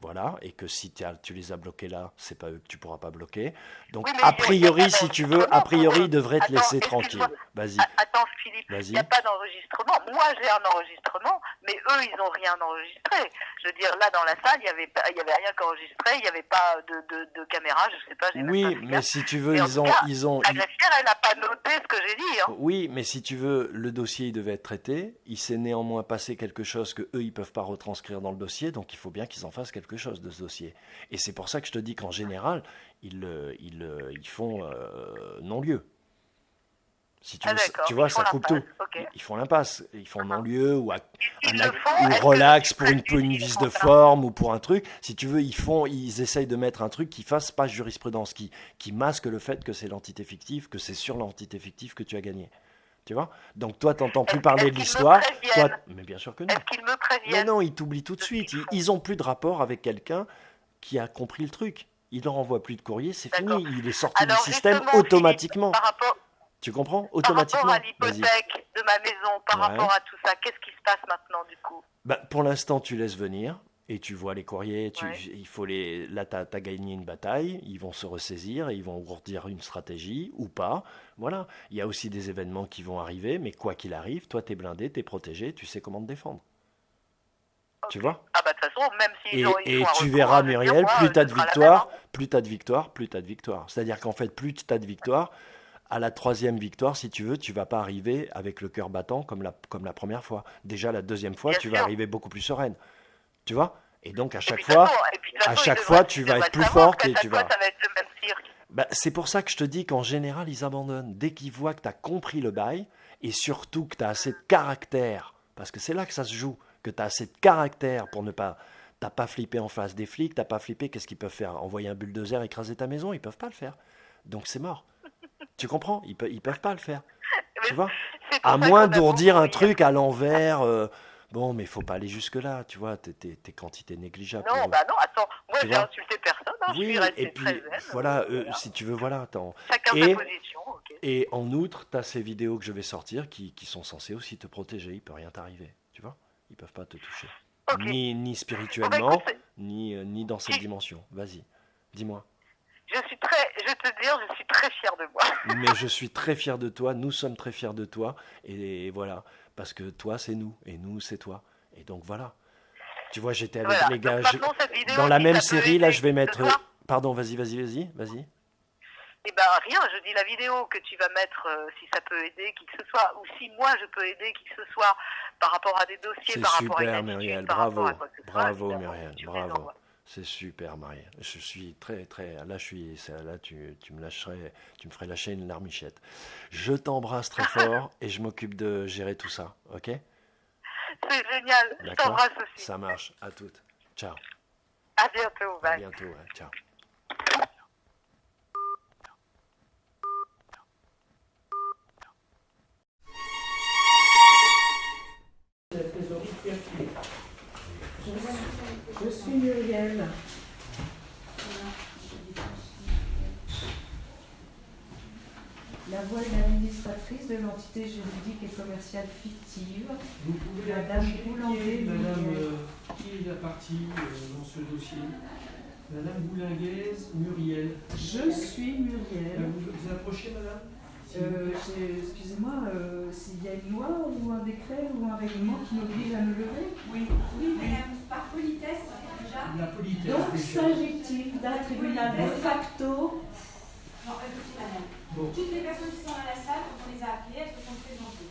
voilà, et que si tu les as bloqués là, c'est pas eux que tu pourras pas bloquer. Donc, a priori, si tu veux, ils devraient te laisser tranquille. Vas-y. Attends, Philippe, il Vas-y. n'y a pas d'enregistrement. Moi, j'ai un enregistrement, mais eux, ils n'ont rien enregistré. Je veux dire, là, dans la salle, il y avait rien qu'enregistré, il n'y avait pas de caméra, je sais pas, j'ai même Oui, pas fait mais gaffe. si tu veux, Mais en tout cas, ils ont, la greffière, elle n'a pas noté ce que j'ai dit. Hein. oui, mais si tu veux, le dossier il devait être traité. Il s'est néanmoins passé quelque chose que eux ils peuvent pas retranscrire dans le dossier, donc il faut bien qu'ils en fassent quelque chose de ce dossier. Et c'est pour ça que je te dis qu'en général, ils font non-lieu. Si tu Ah veux, d'accord, tu vois, ils font ça coupe tout. l'impasse, ok. Ils font l'impasse. Ils font non-lieu ou, S'ils le font, ou est-ce que relax je pour suis une prévenue vice s'ils de font ça? forme ou pour un truc. Si tu veux, ils essayent de mettre un truc qui fasse pas jurisprudence, qui masque le fait que c'est l'entité fictive, que c'est sur l'entité fictive que tu as gagné. Tu vois? Donc toi, t'entends plus parler Est-ce de qu'ils me l'histoire. Toi, préviennent? mais bien sûr que non. Est-ce qu'ils me Mais préviennent non, ils t'oublient tout de de ce suite. qu'ils font? Ils ont plus de rapport avec quelqu'un qui a compris le truc. Il leur envoie plus de courrier, c'est D'accord. fini. Il est sorti du Alors système justement, automatiquement. Philippe, Tu comprends? par rapport Automatiquement. à Vas-y. l'hypothèque de ma maison, par Ouais. rapport à tout ça, qu'est-ce qui se passe maintenant du coup? Bah, pour l'instant, tu laisses venir et tu vois les courriers. Ouais. Il faut les. Là, tu as gagné une bataille. Ils vont se ressaisir et ils vont ourdir une stratégie ou pas. Voilà. Il y a aussi des événements qui vont arriver, mais quoi qu'il arrive, toi, tu es blindé, tu es protégé, tu sais comment te défendre. Ok. Tu vois? Ah bah de toute façon, même s'ils Et, ont, ils et font un tu recours, verras, je veux dire, Muriel, moi, plus tu as ce de sera la même, victoires, hein. plus tu as de victoires, plus tu as de victoires. C'est-à-dire qu'en fait, plus tu as de victoires, à la troisième victoire, si tu veux, tu vas pas arriver avec le cœur battant comme la première fois. Déjà, la deuxième fois, Bien tu vas sûr. arriver beaucoup plus sereine. Tu vois? Et donc, à Et chaque puis, de toute fois, façon- et puis, de toute à façon, chaque ils fois, devraient- tu ils vas devraient être plus savoir forte qu'à et chaque tu fois, vas. ça va être le même cirque. Bah, c'est pour ça que je te dis qu'en général, ils abandonnent. Dès qu'ils voient que tu as compris le bail, et surtout que tu as assez de caractère, parce que c'est là que ça se joue, que tu as assez de caractère pour ne pas. T'as pas flippé en face des flics, t'as pas flippé, qu'est-ce qu'ils peuvent faire? Envoyer un bulldozer écraser ta maison? Ils peuvent pas le faire. Donc c'est mort. Tu comprends? Ils peuvent pas le faire. Tu Mais vois? c'est pour À ça moins qu'on a d'ourdir beaucoup un hier. truc à l'envers. Bon, mais il faut pas aller jusque-là, tu vois, t'es quantité négligeable. Non, bah non, attends, moi Tu j'ai vois? insulté personne, hein, je Oui, suis et restée puis très zen. voilà, Voilà. si tu veux, voilà. Chacun Et, sa position, ok. et en outre, tu as ces vidéos que je vais sortir qui sont censées aussi te protéger. Il peut rien t'arriver, tu vois? Ils peuvent pas te toucher. Ok. Ni Bon, bah, spirituellement, écoute, ni dans cette si- dimension. Vas-y, dis-moi. je vais te dire, je suis très fière de moi. Mais je suis très fier de toi, nous sommes très fiers de toi, et voilà, parce que toi c'est nous, et nous c'est toi. Et donc voilà. Tu vois, j'étais avec Voilà. les gars, Donc maintenant, cette vidéo, dans la si même ça peut série, là aider je vais ce mettre... soir, Pardon, vas-y. eh ben rien, je dis la vidéo que tu vas mettre, si ça peut aider qui que ce soit, ou si moi je peux aider qui que ce soit par rapport à des dossiers, C'est par rapport à une super, attitude, Muriel, par bravo, rapport à quoi que ce soit, bravo évidemment, Muriel, tu me les bravo. envoies. C'est super, Marielle. Je suis très... Là, tu me lâcherais, tu me ferais lâcher une larmichette. Je t'embrasse très fort et je m'occupe de gérer tout ça, ok? C'est génial, je D'accord? t'embrasse aussi. Ça marche, à toutes. Ciao, À bientôt, à bye. bientôt, ouais, ciao. La trésorerie Pertuis. Je suis Muriel. La voix est l'administratrice de l'entité juridique et commerciale fictive. Vous pouvez Madame approcher Boulanger, Madame, Muriel. qui est la partie dans ce dossier? Madame Boulinguez, Muriel. Je suis Muriel. Vous approchez, madame? Excusez-moi, s'il y a une loi ou un décret ou un règlement qui m'oblige à me lever? Oui, Oui, madame, par politesse, déjà. la politesse Donc, déjà. s'agit-il d'un tribunal de facto? Non, écoutez, madame. Bon, Toutes les personnes qui sont à la salle, quand on les a appelées, elles se sont présentées.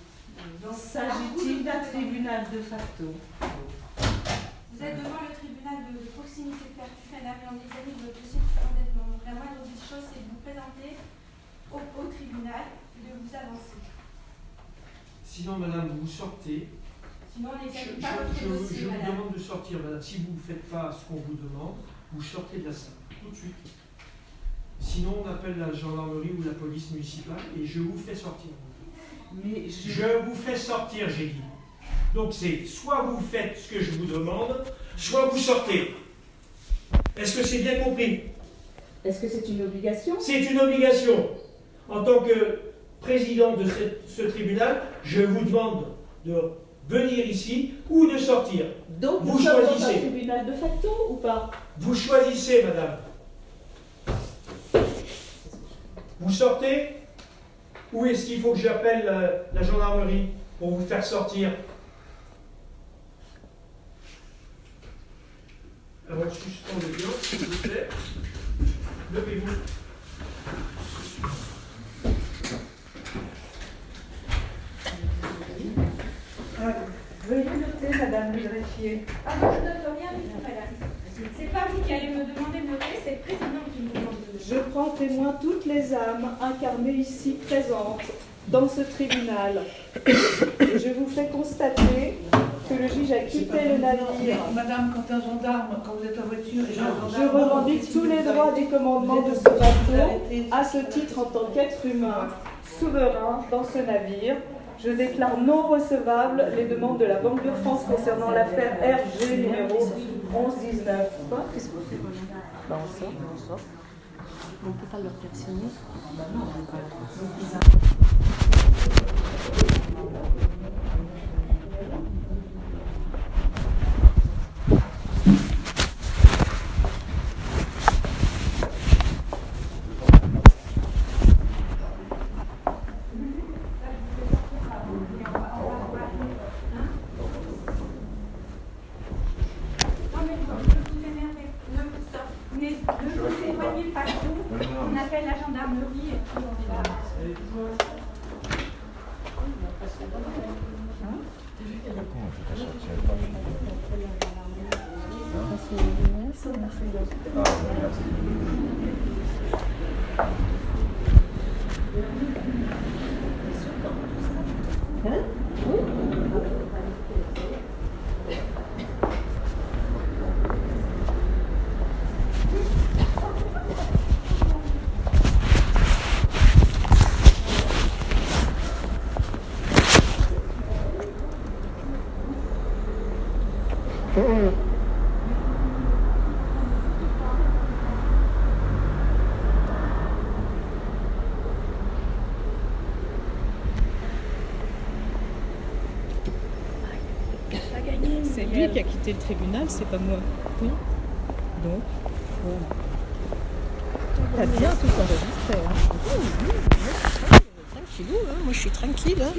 Donc, S'agit-il d'un tribunal de facto? Vous êtes devant le tribunal de proximité de Pertuis, madame, et on examine votre dossier de surendettement. Donc, la moindre des choses, c'est de vous présenter au tribunal et de vous avancer. sinon, madame, vous sortez. Sinon, on Je, n'examine je- pas votre je dossier, vous madame. demande de sortir, madame. Si vous ne faites pas ce qu'on vous demande, vous sortez de la salle, tout de suite. Sinon, on appelle la gendarmerie ou la police municipale et je vous fais sortir. Mais Je vous fais sortir, j'ai dit. Donc c'est soit vous faites ce que je vous demande, soit vous sortez. Est-ce que c'est bien compris? Est-ce que c'est une obligation? C'est une obligation. En tant que président de ce tribunal, je vous demande de venir ici ou de sortir. Donc, Vous nous sommes dans un choisissez. tribunal de facto ou pas? Vous choisissez, madame. Vous sortez? Où est-ce qu'il faut que j'appelle la gendarmerie pour vous faire sortir? Alors, suspend l'audience, s'il vous plaît. Levez-vous. Veuillez noter, madame le greffier. Ah non, je note rien du tout, madame. C'est pas vous qui allez me demander de noter, c'est le président qui me demande de noter. Je prends témoin toutes les âmes incarnées ici présentes dans ce tribunal. Et je vous fais constater que le juge a quitté le navire. Madame, quand un gendarme, quand vous êtes en voiture, et Je revendique tous les droits du commandement de ce bateau, à ce titre en tant qu'être humain, souverain dans ce navire. Je déclare non recevables les demandes de la Banque de France concernant l'affaire RG numéro 1119. Qu'est-ce qu'on fait? On sort. On ne peut pas leur faire signer. Ne vous éloignez pas trop. On appelle la gendarmerie et puis on est là. C'est lui qui a quitté le tribunal, c'est pas moi. Oui. Donc, voilà. T'as bien tout enregistré. Hein. Oui, tranquillou, hein. Moi je suis tranquille. Hein.